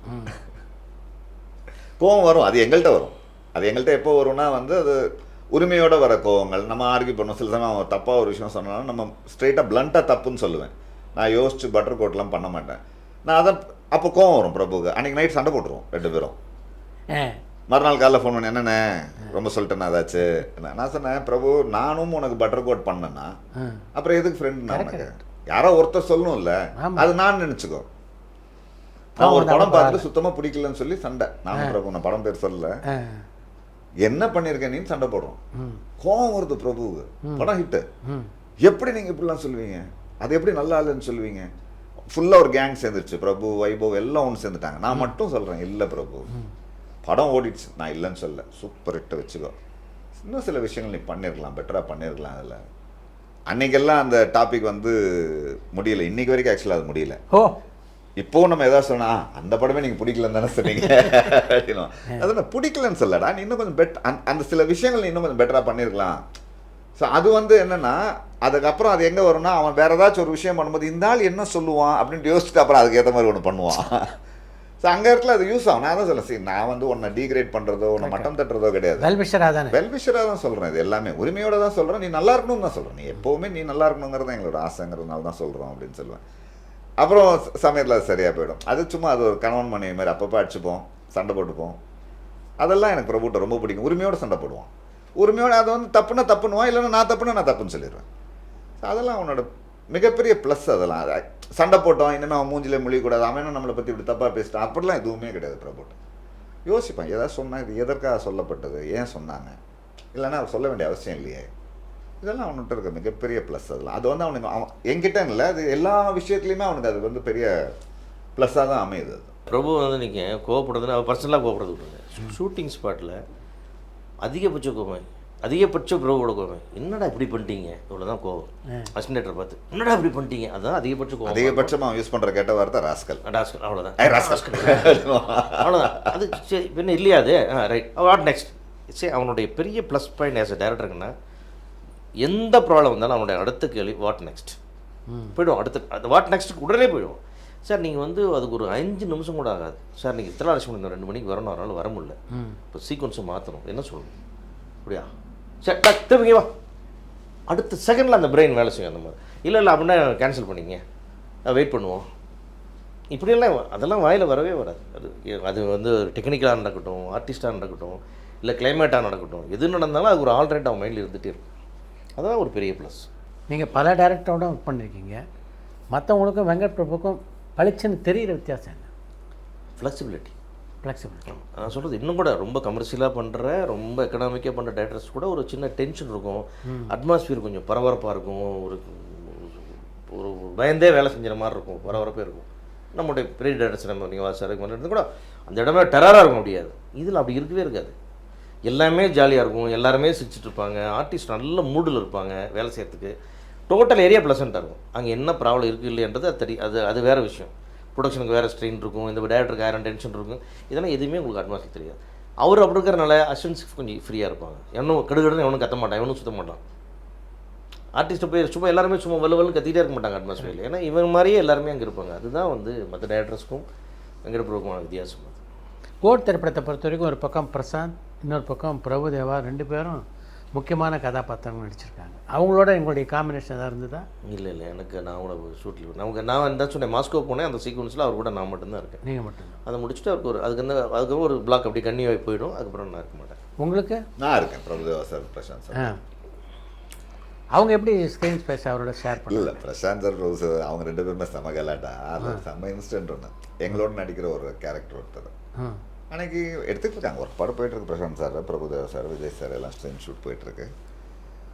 Speaker 4: கோபம் வரும், அது எங்கள்கிட்ட வரும். அது எங்கள்கிட்ட எப்போ வரும்னா வந்து அது உரிமையோடு வர கோவங்கள். நம்ம ஆர்கியூ பண்ணோம். சில சமயம் அவன் தப்பாக ஒரு விஷயம் சொன்னாலும் நம்ம ஸ்ட்ரெயிட்டாக பிளண்ட்டாக தப்புன்னு சொல்லுவேன். நான் யோசிச்சு பட்டர் கோட்லாம் பண்ண மாட்டேன். நான் அதை அப்போ கோவம் வரும் பிரபுக்கு. அன்றைக்கி நைட் சண்டை போட்டுருவோம் 2 பேரும். மறுநாள் காலைல ஃபோன் பண்ணி என்னென்ன ரொம்ப சொல்லிட்டேன்னா அதாச்சு. நான் சொன்னேன், பிரபு நானும் உனக்கு பட்டர் கோட் பண்ணேன்னா அப்புறம் எதுக்கு ஃப்ரெண்ட்? நான் உனக்கு யாரோ ஒருத்தர் சொல்லணும் இல்லை, அது நான் நினச்சிக்கோ. நான் ஒரு படம் பார்த்துட்டு சுத்தமாக பிடிக்கலன்னு சொல்லி சண்டை. நானும் பிரபு, நான் படம் பேர் சொல்லல, என்ன பண்ணியிருக்கேன் நீ சண்டை போடுறோம். கோவம் வருது பிரபுவுக்கு. படம் ஹிட்டு, எப்படி நீங்கள் இப்படிலாம் சொல்லுவீங்க? அது எப்படி நல்லா இல்லைன்னு சொல்லுவீங்க? ஃபுல்லாக ஒரு கேங் சேர்ந்துருச்சு. பிரபு, வைபவ் எல்லாம் ஒன்று சேர்ந்துட்டாங்க. நான் மட்டும் சொல்கிறேன் இல்லை பிரபு, படம் ஓடிடுச்சு. நான் இல்லைன்னு சொல்ல, சூப்பர் ஹிட்டை வச்சுக்கோ. இன்னும் சில விஷயங்கள் நீ பண்ணியிருக்கலாம், பெட்டராக பண்ணியிருக்கலாம். அதில் அன்றைக்கெல்லாம் அந்த டாபிக் வந்து முடியல. இன்றைக்கி வரைக்கும் ஆக்சுவலாக அது முடியல. இப்போவும் நம்ம எதாவது சொன்னால் அந்த படமே நீங்கள் பிடிக்கலன்னு தானே சொன்னீங்க அப்படின்னா, அதான் பிடிக்கலன்னு சொல்லடா, நீ இன்னும் கொஞ்சம் அந்த சில விஷயங்கள் நீ இன்னும் கொஞ்சம் பெட்டராக பண்ணியிருக்கலாம். ஸோ அது வந்து என்னென்னா அதுக்கப்புறம் அது எங்கே வரும்னா, அவன் வேறு ஏதாச்சும் ஒரு விஷயம் பண்ணும்போது இந்த ஆள் என்ன சொல்லுவான் அப்படின்ட்டு யோசிச்சுட்டு அப்புறம் அதுக்கு ஏற்ற மாதிரி ஒன்று பண்ணுவான். ஸோ அங்கே இடத்துல அது யூஸ் ஆகும். நான் தான் சொல்ல, சரி நான் வந்து உன்னை டீக்ரேட் பண்ணுறதோ உன்னை மட்டம் தட்டுறதோ கிடையாது. வெல்விஷராக தான் சொல்கிறேன். இது எல்லாமே உரிமையோட தான் சொல்கிறேன். நீ நல்லா இருக்கணும்னு தான் சொல்கிறேன். நீ எப்போவுமே நீ நல்லா இருக்கணுங்கிறது எங்களோட ஆசைங்கிறதுனால தான் சொல்கிறோம் அப்படின்னு சொல்லுவேன். அப்புறம் சமயத்தில் அது சரியாக போயிடும். அது சும்மா அது ஒரு கணவன் மனைவி மாதிரி அப்பப்போ அடிச்சுப்போம், சண்டை போட்டுப்போம். அதெல்லாம் எனக்கு பிரபுட்ட ரொம்ப பிடிக்கும். உரிமையோடு சண்டை போடுவான். உரிமையோடு அதை வந்து தப்புன்னா தப்புன்னுவான், இல்லைன்னா நான் தப்புன்னா நான் தப்புன்னு சொல்லிடுவேன். ஸோ அதெல்லாம் அவனோட மிகப்பெரிய ப்ளஸ். அதெல்லாம் அது சண்டை போட்டோம் இன்னும் அவன் மூஞ்சிலே மொழிக்கூடாது, அவன் நம்மளை பற்றி இப்படி தப்பாக பேசிட்டான் அப்படிலாம் எதுவுமே கிடையாது. பிரபுட்ட யோசிப்பான், ஏதாவது சொன்னால் இது எதற்காக சொல்லப்பட்டது, ஏன் சொன்னாங்க, இல்லைன்னா அவர் சொல்ல வேண்டிய அவசியம் இல்லையே. இதெல்லாம் அவன்கிட்ட இருக்க மிகப்பெரிய ப்ளஸ். அதெல்லாம் அது வந்து அவன் என்கிட்ட இல்லை, அது எல்லா விஷயத்துலையுமே அவனுக்கு அது வந்து பெரிய ப்ளஸ்ஸாக தான் அமையுது. அது
Speaker 5: பிரபு வந்து நீங்கள் கோவப்படுறதுன்னு அவர் பர்சனலாக கோவப்படுறது விட்டுருங்க. ஷூட்டிங் ஸ்பாட்டில் அதிகபட்ச கோவம், அதிகபட்ச பிரபுவோட கோவம், என்னடா இப்படி பண்ணிட்டீங்க, இவ்வளோ தான் கோவம். அசிஸ்டன்டேட்டர் பார்த்து என்னடா இப்படி பண்ணிட்டீங்க, அதுதான் அதிகபட்ச கோவம்.
Speaker 4: அதிகபட்சமாக அவன் யூஸ் பண்ணுற கேட்ட வார்த்தை ராஸ்கல்.
Speaker 5: ராஸ்கல், அவ்வளோதான்.
Speaker 4: ராஸ்கல்
Speaker 5: அவ்வளோதான். அது சரி பின்ன இல்லையா அது ரைட். What next? சரி, அவனுடைய பெரிய ப்ளஸ் பாயிண்ட் ஆஸ் அ டேரக்டருக்குன்னா எந்த ப்ராப்ளம் வந்தாலும் அவனுடைய அடுத்த கேள்வி வாட் நெக்ஸ்ட் போய்டும். அடுத்த வாட் நெக்ஸ்ட்டுக்கு உடனே போயிடும். சார் நீங்கள் வந்து அதுக்கு ஒரு 5 நிமிஷம் கூட ஆகாது சார், நீங்கள் இத்தனை லட்சம் 2 மணிக்கு வரணும், அதனால் வர முடியல, இப்போ சீக்வன்ஸை மாற்றணும், என்ன சொல்லணும் அப்படியா, சரி திரும்பிங்க வா, அடுத்த செகண்டில் அந்த பிரெயின் வேலை செய்யும். அந்த மாதிரி இல்லை அப்படின்னா கேன்சல் பண்ணிங்க, வெயிட் பண்ணுவோம், இப்படியெல்லாம் அதெல்லாம் வாயில் வரவே வராது. அது வந்து டெக்னிக்கலாக நடக்கட்டும், ஆர்டிஸ்டாக நடக்கட்டும், இல்லை கிளைமேட்டாக நடக்கட்டும், எது நடந்தாலும் அது ஒரு ஆல்ரெடி அவன் மைண்டில் இருந்துகிட்டே இருக்கும். அதான் ஒரு பெரிய ப்ளஸ்.
Speaker 3: நீங்கள் பல டேரக்டரோட ஒர்க் பண்ணியிருக்கீங்க, மற்றவங்களுக்கும் வெங்கட் பிரபுக்கும் பளிச்சுன்னு தெரிகிற வித்தியாசம் என்ன?
Speaker 5: ஃப்ளெக்சிபிலிட்டி.
Speaker 3: ஃப்ளெக்சிபிலிட்டி
Speaker 5: நான் சொல்கிறது இன்னும் கூட ரொம்ப கமர்ஷியலாக பண்ணுற, ரொம்ப எக்கனாமிக்காக பண்ணுற டேரக்டர்ஸ் கூட ஒரு சின்ன டென்ஷன் இருக்கும், அட்மாஸ்பியர் கொஞ்சம் பரபரப்பாக இருக்கும், ஒரு ஒரு பயந்தே வேலை செஞ்சுற மாதிரி இருக்கும், பரபரப்பே இருக்கும். நம்மளுடைய பெரிய டேரக்டர்ஸ் நம்ம நீங்கள் வாசாருக்கு பண்ணுறது கூட அந்த இடமே டெரராக இருக்கும் முடியாது. இதில் அப்படி இருக்கவே இருக்காது. எல்லாமே ஜாலியாக இருக்கும், எல்லாருமே சிரிச்சிட்டு இருப்பாங்க, ஆர்டிஸ்ட் நல்ல மூடில் இருப்பாங்க வேலை செய்கிறதுக்கு, டோட்டல் ஏரியா ப்ளசண்ட்டாக இருக்கும். அங்கே என்ன ப்ராப்ளம் இருக்குது இல்லைன்றது அது வேறு விஷயம். ப்ரொடக்ஷனுக்கு வேறு ஸ்ட்ரெயின் இருக்கும், இந்த டேரக்டருக்கு 1000 டென்ஷன் இருக்கும், இதெல்லாம் எதுவுமே உங்களுக்கு அட்வான்ஸில் தெரியாது. அவர் அப்படி இருக்கிறனால அசிஸ்டன்ஸ் கொஞ்சம் ஃப்ரீயாக இருப்பாங்க. இன்னும் கடுகடுன்னு எவனும் கத்த மாட்டான், எவனும் சுத்த மாட்டான். ஆர்டிஸ்ட்டை போய் சும்மா எல்லாருமே சும்மா வலுவலு கத்திகிட்டே இருக்க மாட்டாங்க அட்மாஸ்பியரில். ஏன்னா இவன் மாதிரியே எல்லாருமே அங்கே இருப்பாங்க. அதுதான் வந்து மற்ற டேரக்டர்ஸ்க்கும் வெங்கட் பிரபுக்குமான வித்தியாசம்.
Speaker 3: கோட் திரைப்படத்தை பொறுத்த வரைக்கும் ஒரு பக்கம் பிரசாந்த், இன்னொரு பக்கம் பிரபுதேவா, 2 பேரும் முக்கியமான கதாபாத்திரங்கள் நடிச்சிருக்காங்க. அவங்களோட எங்களுடைய காம்பினேஷன் எதாவது இருந்ததா?
Speaker 5: இல்லை எனக்கு நான் கூட ஷூட்டில் நான் என்ன சொன்னேன், மாஸ்கோ போனேன், அந்த சீக்வன்ஸில் அவர் கூட நான் மட்டும்தான் இருக்கேன்.
Speaker 3: நீங்கள் மட்டும்தான். அதை
Speaker 5: முடிச்சுட்டு அவருக்கு அதுக்கு ஒரு பிளாக் அப்படி கன்னியாகி போயிடும். அதுக்கப்புறம் நான் இருக்க மாட்டேன்.
Speaker 3: உங்களுக்கு?
Speaker 4: நான் இருக்கேன், பிரபுதேவா சார், பிரசாந்த் சார்.
Speaker 3: அவங்க எப்படி ஸ்க்ரீன் ஸ்பேஸ் அவரோட ஷேர் பண்ணல?
Speaker 4: இல்லை, பிரசாந்த் சார் பிரபு சார் அவங்க 2 பேருமே செம கலாட்டா. அது செம்ம இன்ஸ்டன்ட் ஒன்று. எங்களோட நடிக்கிற ஒரு கேரக்டர் ஒருத்தர் அன்றைக்கி எடுத்துக்கிட்டாங்க. ஒரு படம் போயிட்டுருக்கு, Prashanth sir, Prabhudeva sir, Vijay sir எல்லாம் ஸ்க்ரீன் ஷூட் போயிட்டுருக்கு.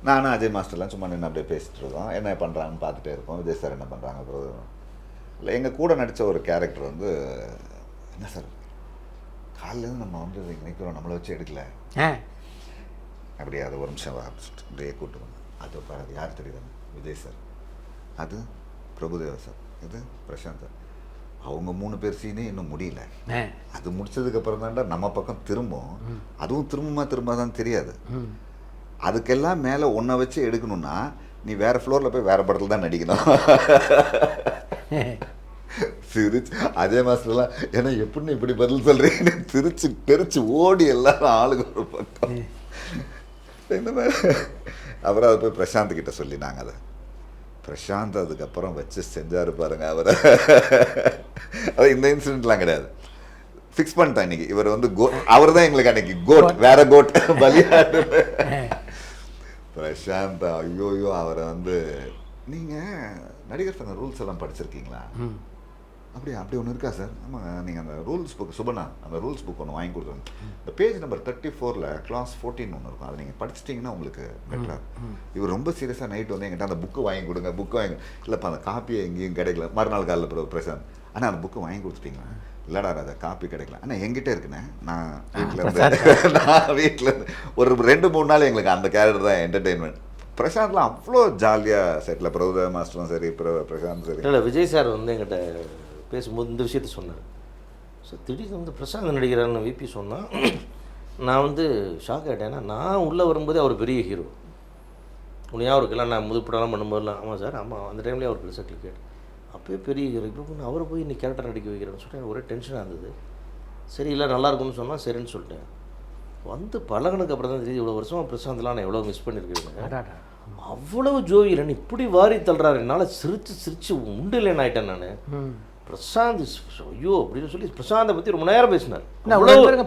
Speaker 4: நானும் அஜய் மாஸ்டர்லாம் சும்மா நின்று அப்படியே பேசிகிட்டு இருக்கோம், என்ன பண்ணுறாங்கன்னு பார்த்துட்டே இருக்கோம். விஜய் சார் என்ன பண்ணுறாங்க, பிரபுதேவா இல்லை எங்கள் கூட நடித்த ஒரு கேரக்டர் வந்து என்ன சார் காலையிலேருந்து நம்ம வந்து நினைக்கிறோம், நம்மளை வச்சு எடுக்கல அப்படியே, அது ஒரு நிமிஷம் அப்படியே கூப்பிட்டு வந்தேன். அது பாரு யார் தெரியுதாங்க, விஜய் சார், அது பிரபுதேவா சார், இது பிரசாந்த் சார். அவங்க 3 பேர் சீனே இன்னும் முடியல. அது முடிச்சதுக்கப்புறம் தான்டா நம்ம பக்கம் திரும்பும். அதுவும் திரும்ப தான் தெரியாது. அதுக்கெல்லாம் மேலே ஒன்றை வச்சு எடுக்கணும்னா நீ வேறு ஃப்ளோரில் போய் வேறு படத்தில் தான் நடிக்கணும். சிரிச்சு அதே மாதத்துலாம் ஏன்னா எப்படின்னு இப்படி பதில் சொல்கிறீங்கன்னு தெரிச்சு ஓடி எல்லாரும் ஆளுக்கு ஒரு பக்கம். இந்த மாதிரி அப்புறம் அதை போய் பிரசாந்த் கிட்ட சொல்லி நாங்கள் அதை பிரசாந்த் அதுக்கப்புறம் வச்சு செஞ்சாரு பாருங்க அவரை. அது இந்த இன்சிடென்ட்லாம் கிடையாது, ஃபிக்ஸ் பண்ணிட்டேன் இன்னைக்கு. இவர் வந்து அவர் தான் எங்களுக்கு அன்னைக்கு கோட், வேற கோட் பலியாடு பிரசாந்த். ஐயோயோ அவரை வந்து நீங்கள் நடிகர் சங்க ரூல்ஸ் எல்லாம் படிச்சிருக்கீங்களா? அப்படி ஒன்று இருக்கா சார்? ஆமாங்க, நீங்கள் அந்த ரூல்ஸ் புக் சுபனா அந்த ரூல்ஸ் புக் ஒன்று வாங்கி கொடுத்துருங்க. இந்த பேஜ் நம்பர் 34ல் கிளாஸ் 14 ஒன்று இருக்கும், அதை நீங்கள் படிச்சிட்டிங்கன்னா உங்களுக்கு பெட்டராக. இவர் ரொம்ப சீரியஸாக நைட் வந்து எங்கிட்ட அந்த புக்கு வாங்கி கொடுங்க, புக்கு வாங்கி இல்லைப்பா அந்த காப்பியை எங்கேயும் கிடைக்கல. மறுநாள் காலையில் பிரசாந்த் ஆனால் அந்த புக்கு வாங்கி கொடுத்துட்டீங்களா? இல்லைடா அதை காப்பி கிடைக்கல. ஆனால் எங்கிட்ட இருக்குண்ணே, நான் வீட்டிலேருந்து ஒரு 2-3 நாள் எங்களுக்கு அந்த கேரக்டர் தான் என்டர்டெயின்மெண்ட். பிரசாந்த்லாம் அவ்வளோ ஜாலியாக செட்டில், பிரபுதேவா மாஸ்டரும் சரி, பிரசாந்த் சரி.
Speaker 5: இல்லை விஜய் சார் வந்து எங்கிட்ட பேசும்போது இந்த விஷயத்த சொன்னார். ஸோ திடீர்னு வந்து பிரசாந்த் நடிக்கிறான்னு விபி சொன்னால் நான் வந்து ஷாக் ஆகிட்டேன். நான் உள்ளே வரும்போதே அவர் பெரிய ஹீரோ, உன்னை ஞாபகம் இருக்குல்ல, நான் முதுப்படம்லாம் பண்ணும்போதெல்லாம். ஆமாம் சார், ஆமாம் அந்த டைம்லேயே அவர் பெருசாக கிரிக்கெட் அப்போயே பெரிய ஹீரோ. இப்போ அவரை போய் இன்னைக்கு கேரக்டர் நடிக்க வைக்கிறேன்னு சொல்லிட்டு ஒரே டென்ஷனாக இருந்தது. சரி இல்லை நல்லாயிருக்கும்னு சொன்னால் சரின்னு சொல்லிட்டேன். வந்து பழகனுக்கு அப்புறம் தான் தெரியுது இவ்வளோ வருஷமாக பிரசாந்த்லாம் நான் எவ்வளோ மிஸ் பண்ணியிருக்கேன். அவ்வளவு ஜோவியலன் இப்படி வாரி தள்ளுறாரு, என்னால் சிரிச்சு உண்டில்லைன்னு ஆகிட்டேன் நான். பிரசாந்த் ஐயோ அப்படின்னு சொல்லி பிரசாந்தை பற்றி ரொம்ப நேரம் பேசினார்.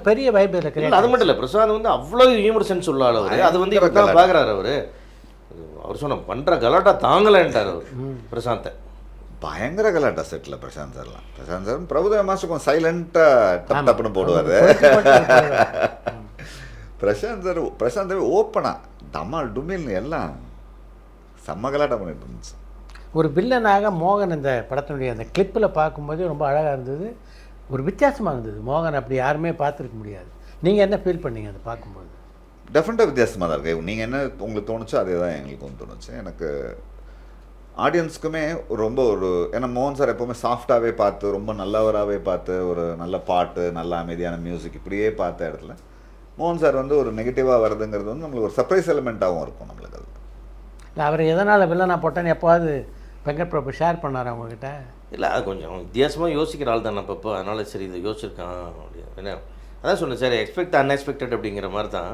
Speaker 3: பெரிய வைப் இருக்கு.
Speaker 5: அது மட்டும் இல்லை, பிரசாந்த் வந்து அவ்வளோ ஹியூமர் சென்ஸ் உள்ள ஆள் அவர். அது வந்து இப்போ தான் பார்க்குறாரு அவர் சொன்ன பண்ணுற கலாட்டா தாங்கலைன்ட்டார் அவர் பிரசாந்தை.
Speaker 4: பயங்கர கலாட்டா செட்டில் பிரசாந்த் சார்லாம். பிரசாந்த் சார் பிரபுதேவ மாஸ்டர் கொஞ்சம் சைலண்ட்டாக டப் டப்புன்னு போடுவார். பிரசாந்த் சார் ஓப்பனாக டமால் டுமில்னு எல்லாம் செம்ம கலாட்டா பண்ணிட்டு இருந்துச்சு.
Speaker 3: ஒரு வில்லனாக மோகன் இந்த படத்தினுடைய அந்த கிளிப்பில் பார்க்கும்போது ரொம்ப அழகாக இருந்தது, ஒரு வித்தியாசமாக இருந்தது. மோகன் அப்படி யாருமே பார்த்துருக்க முடியாது. நீங்கள் என்ன ஃபீல் பண்ணீங்க அதை பார்க்கும்போது?
Speaker 4: டெஃபினட்டாக வித்தியாசமாக தான் இருக்குது. நீங்கள் என்ன உங்களுக்கு தோணுச்சோ அதே தான் எங்களுக்கும் தோணுச்சு. எனக்கு ஆடியன்ஸுக்குமே ரொம்ப ஏன்னா மோகன் சார் எப்போவுமே சாஃப்டாகவே பார்த்து, ரொம்ப நல்லவராகவே பார்த்து, ஒரு நல்ல பாட்டு, நல்ல அமைதியான மியூசிக் இப்படியே பார்த்த இடத்துல மோகன் சார் வந்து ஒரு நெகட்டிவாக வருதுங்கிறது வந்து நம்மளுக்கு ஒரு சர்ப்ரைஸ் எலிமெண்ட்டாகவும் இருக்கும் நம்மளுக்கு. அது
Speaker 3: இல்லை அவர் எதனால் வில்லனா போட்டேன்னு எப்போவாது வெங்கட் பிரபு ஷேர் பண்ணார் அவங்கக்கிட்ட?
Speaker 5: இல்லை, அது கொஞ்சம் வித்தியாசமாக யோசிக்கிற ஆள் தான் அப்பப்போ, அதனால் சரி இதை யோசிச்சிருக்கான் அப்படின்னு. என்ன அதான் சொன்னேன் சார், எக்ஸ்பெக்ட் அன்எக்ஸ்பெக்டட் அப்படிங்கிற மாதிரி தான்.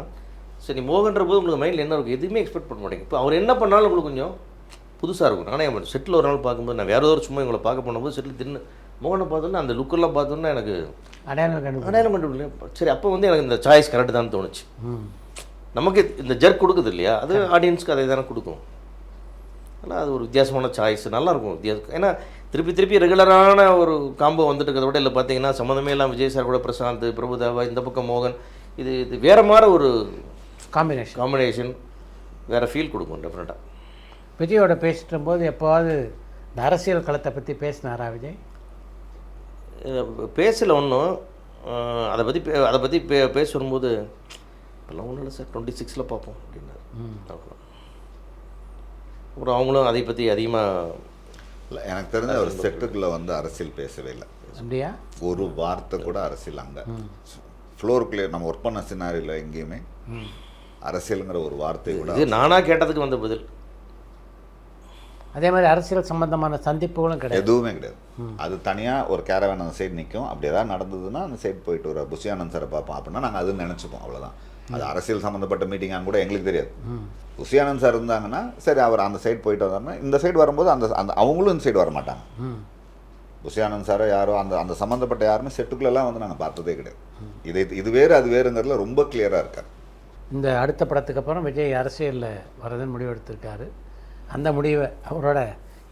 Speaker 5: சரி மோகன்ற போது உங்களுக்கு மைண்டில் என்ன இருக்கும், எதுவுமே எக்ஸ்பெக்ட் பண்ண மாட்டேங்க. இப்போ அவர் என்ன பண்ணாலும் உங்களுக்கு கொஞ்சம் புதுசாக இருக்கும். ஆனால் என் செட்டில் ஒரு நாள் பார்க்கும்போது நான் வேறு ஒரு சும்மா இவங்களை பார்க்க போனபோது செட்டில் தின்னு மோகனை பார்த்தோன்னா அந்த லுக்கெல்லாம் பார்த்தோன்னா எனக்கு அடையாளம் கண்டுபிடிக்கல. சரி அப்போ வந்து எனக்கு இந்த சாய்ஸ் கரெக்டு தான் தோணுச்சு. நமக்கு இந்த ஜர்க் கொடுக்குது இல்லையா, அது ஆடியன்ஸ்க்கு அதை தானே கொடுக்கும். ஆனால் அது ஒரு வித்தியாசமான சாய்ஸ், நல்லாயிருக்கும் வித்தியாசம். ஏன்னா திருப்பி ரெகுலரான ஒரு காம்போ வந்துட்டு இருக்கிறத விட இல்லை பார்த்தீங்கன்னா சம்மந்தமே இல்லாமல் விஜய் சார் கூட பிரசாந்த், பிரபுதேவா, இந்த பக்கம் மோகன், இது வேறு மாதிரி ஒரு காம்பினேஷன் வேறு ஃபீல் கொடுக்கும் டெஃபினட்டாக.
Speaker 3: விஜயோட பேசிட்டு போது எப்போவாது இந்த அரசியல் களத்தை பற்றி பேசினாரா விஜய்?
Speaker 5: பேசலை ஒன்றும். அதை பற்றி பேச வரும்போது இப்போல்லாம் ஒன்றும் இல்லை சார், 26 பார்ப்போம் அப்படின்னாரு. அப்புறம் அவங்களும் அதை பற்றி அதிகமாக
Speaker 4: இல்லை, எனக்கு தெரிஞ்ச ஒரு செட்டுக்குள்ளே வந்து அரசியல் பேசவே இல்லை.
Speaker 3: அப்படியா? ஒரு
Speaker 4: வார்த்தை கூட அரசியல் அங்கே ஃப்ளோருக்குள்ளே நம்ம ஒர்க் பண்ண சினாரியில் எங்கேயுமே அரசியலுங்கிற ஒரு வார்த்தை கூட.
Speaker 5: இது நானாக கேட்டதுக்கு வந்த பதில்.
Speaker 3: அதே மாதிரி அரசியல் சம்பந்தமான சந்திப்புகளும் கிடையாது,
Speaker 4: எதுவுமே கிடையாது. அது தனியாக ஒரு கேரவேன் அந்த சைடு நிற்கும். அப்படி ஏதாவது நடந்ததுன்னா அந்த சைடு போயிட்டு ஒரு புஷியானந்த் சாரை பார்ப்போம் அப்படின்னா நாங்கள் அது நினச்சிப்போம், அவ்வளோதான். அது அரசியல் சம்மந்தப்பட்ட மீட்டிங்கான்னு கூட எங்களுக்கு தெரியாது. புஷியானந்த் சார் இருந்தாங்கன்னா சரி அவர் அந்த சைடு போயிட்டு வந்தாருன்னா இந்த சைடு வரும்போது அந்த அந்த அவங்களும் இந்த சைடு வர மாட்டாங்க. புஷியானந்த் சாரோ யாரோ அந்த சம்மந்தப்பட்ட யாருமே செட்டுக்குள்ளெல்லாம் வந்து நாங்கள் பார்த்ததே கிடையாது. இது வேறு அது வேறுங்கிறதுல ரொம்ப கிளியராக இருக்கார்.
Speaker 3: இந்த அடுத்த படத்துக்கு அப்புறம் விஜய் அரசியலில் வரதுன்னு முடிவு எடுத்திருக்காரு. அந்த முடிவை அவரோட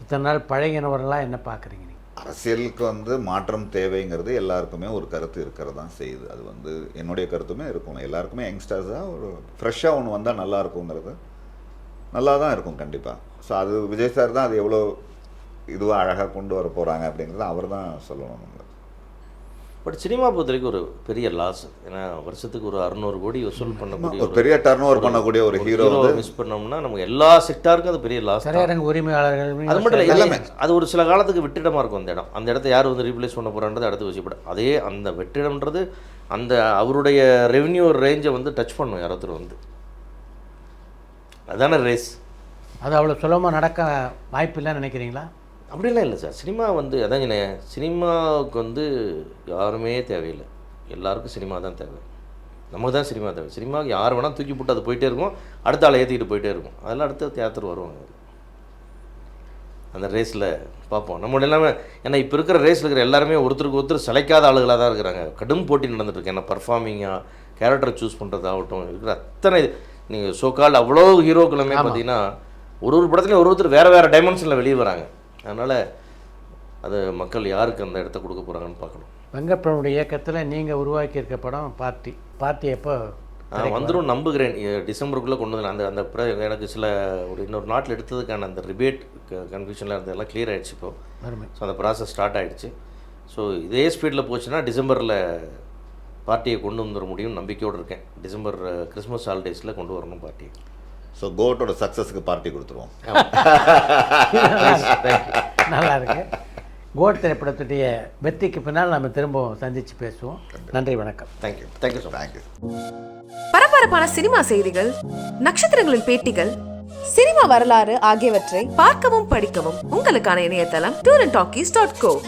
Speaker 3: இத்தனை நாள் பழகினவரெல்லாம் என்ன பார்க்குறீங்க?
Speaker 4: அரசியலுக்கு வந்து மாற்றம் தேவைங்கிறது எல்லாருக்குமே ஒரு கருத்து இருக்கிறது தான் செய்யுது. அது வந்து என்னுடைய கருத்துமே இருக்கும். எல்லாருக்குமே யங்ஸ்டர்ஸாக ஒரு ஃப்ரெஷ்ஷாக ஒன்று வந்தால் நல்லா இருக்குங்கிறது நல்லா தான் இருக்கும் கண்டிப்பாக. ஸோ அது விஜய் சார் தான் அது எவ்வளோ இதுவாக அழகாக கொண்டு வர போகிறாங்க அப்படிங்கிறத அவர் தான் சொல்லணும்.
Speaker 5: பட் சினிமா பொறுத்த வரைக்கும் ஒரு பெரிய லாஸ். ஏன்னா வருஷத்துக்கு ஒரு 600 கோடி வசூல் பண்ணக்கூடிய
Speaker 4: ஒரு பெரிய டர்ன் ஓவர் பண்ணக்கூடிய ஒரு ஹீரோ
Speaker 5: மிஸ் பண்ணோம்னா நமக்கு எல்லா செக்டாருக்கும் அது பெரிய லாஸ்.
Speaker 3: திரையரங்கு உரிமையாளர்கள்
Speaker 5: அது மட்டும் இல்லை, எல்லாமே அது ஒரு சில காலத்துக்கு வெற்றிடமாக இருக்கும். அந்த இடத்த யார் வந்து ரீப்ளேஸ் பண்ண போகிறான்றது அடுத்து வச்சுப்பட அதே அந்த வெற்றிடம்ன்றது அந்த அவருடைய ரெவென்யூ ரேஞ்சை வந்து டச் பண்ணும் யாராவது வந்து. அதுதானே ரேஸ்.
Speaker 3: அது அவ்வளோ சுலபமாக நடக்க வாய்ப்பு இல்லைன்னு நினைக்கிறீங்களா?
Speaker 5: அப்படிலாம் இல்லை சார். சினிமா வந்து அதாங்க, சினிமாவுக்கு வந்து யாருமே தேவையில்லை, எல்லாருக்கும் சினிமா தான் தேவை. நமக்கு தான் சினிமா தேவை. சினிமாவுக்கு யார் வேணால் தூக்கி போட்டு அது போயிட்டே இருக்கும், அடுத்த ஆளை ஏற்றிக்கிட்டு போயிட்டே இருக்கும். அதெல்லாம் அடுத்த தியேட்டர் வருவாங்க. அந்த ரேஸில் பார்ப்போம் நம்ம எல்லாமே. ஏன்னா இப்போ இருக்கிற ரேஸில் இருக்கிற எல்லாருமே ஒருத்தருக்கு ஒருத்தர் சிலைக்காத ஆளுகளாக தான் இருக்கிறாங்க. கடும் போட்டி நடந்துட்டுருக்கு. ஏன்னா பர்ஃபார்மிங்காக கேரக்டர் சூஸ் பண்ணுறதாகட்டும் இருக்கிற அத்தனை நீங்கள் ஷோக்கால் அவ்வளோ ஹீரோக்களுமே பார்த்தீங்கன்னா ஒரு படத்துலையும் ஒருத்தர் வேறு டைமென்ஷனில் வெளியே வராங்க. அதனால் அது மக்கள் யாருக்கு அந்த இடத்த கொடுக்க போகிறாங்கன்னு பார்க்கணும்.
Speaker 3: வெங்கட் பிரபுடைய இயக்கத்தில் நீங்கள் உருவாக்கியிருக்க படம் பார்ட்டி எப்போ
Speaker 5: வந்துடும் நம்புகிறேன். டிசம்பருக்குள்ளே கொண்டு வந்து அந்த எனக்கு சில இன்னொரு நாட்டில் எடுத்ததுக்கான அந்த ரிபேட் கன்ஃபியூஷனில் இருந்ததெல்லாம் கிளியர் ஆகிடுச்சு இப்போ. ஸோ அந்த ப்ராசஸ் ஸ்டார்ட் ஆகிடுச்சு. ஸோ இதே ஸ்பீடில் போச்சுன்னா டிசம்பரில் பார்ட்டியை கொண்டு வந்துட முடியும் நம்பிக்கையோடு இருக்கேன். டிசம்பர் கிறிஸ்மஸ் ஹாலிடேஸில் கொண்டு வரணும் பார்ட்டியை.
Speaker 4: ஸோ கோட்டோட சக்ஸஸுக்கு பார்ட்டி கொடுத்துருவோம்.
Speaker 3: நல்லா இருக்கு. கோட் திரைப்படத்துடைய வெற்றிக்கு பின்னால் நம்ம திரும்பவும் சந்தித்து பேசுவோம். நன்றி, வணக்கம்.
Speaker 5: Thank you so
Speaker 4: thank you.
Speaker 6: பரபரப்பான சினிமா செய்திகள், நட்சத்திரங்களின் பேட்டிகள், சினிமா வரலாறு ஆகியவற்றை பார்க்கவும் படிக்கவும் உங்களுக்கான இணையதளம் tourantalkies.co.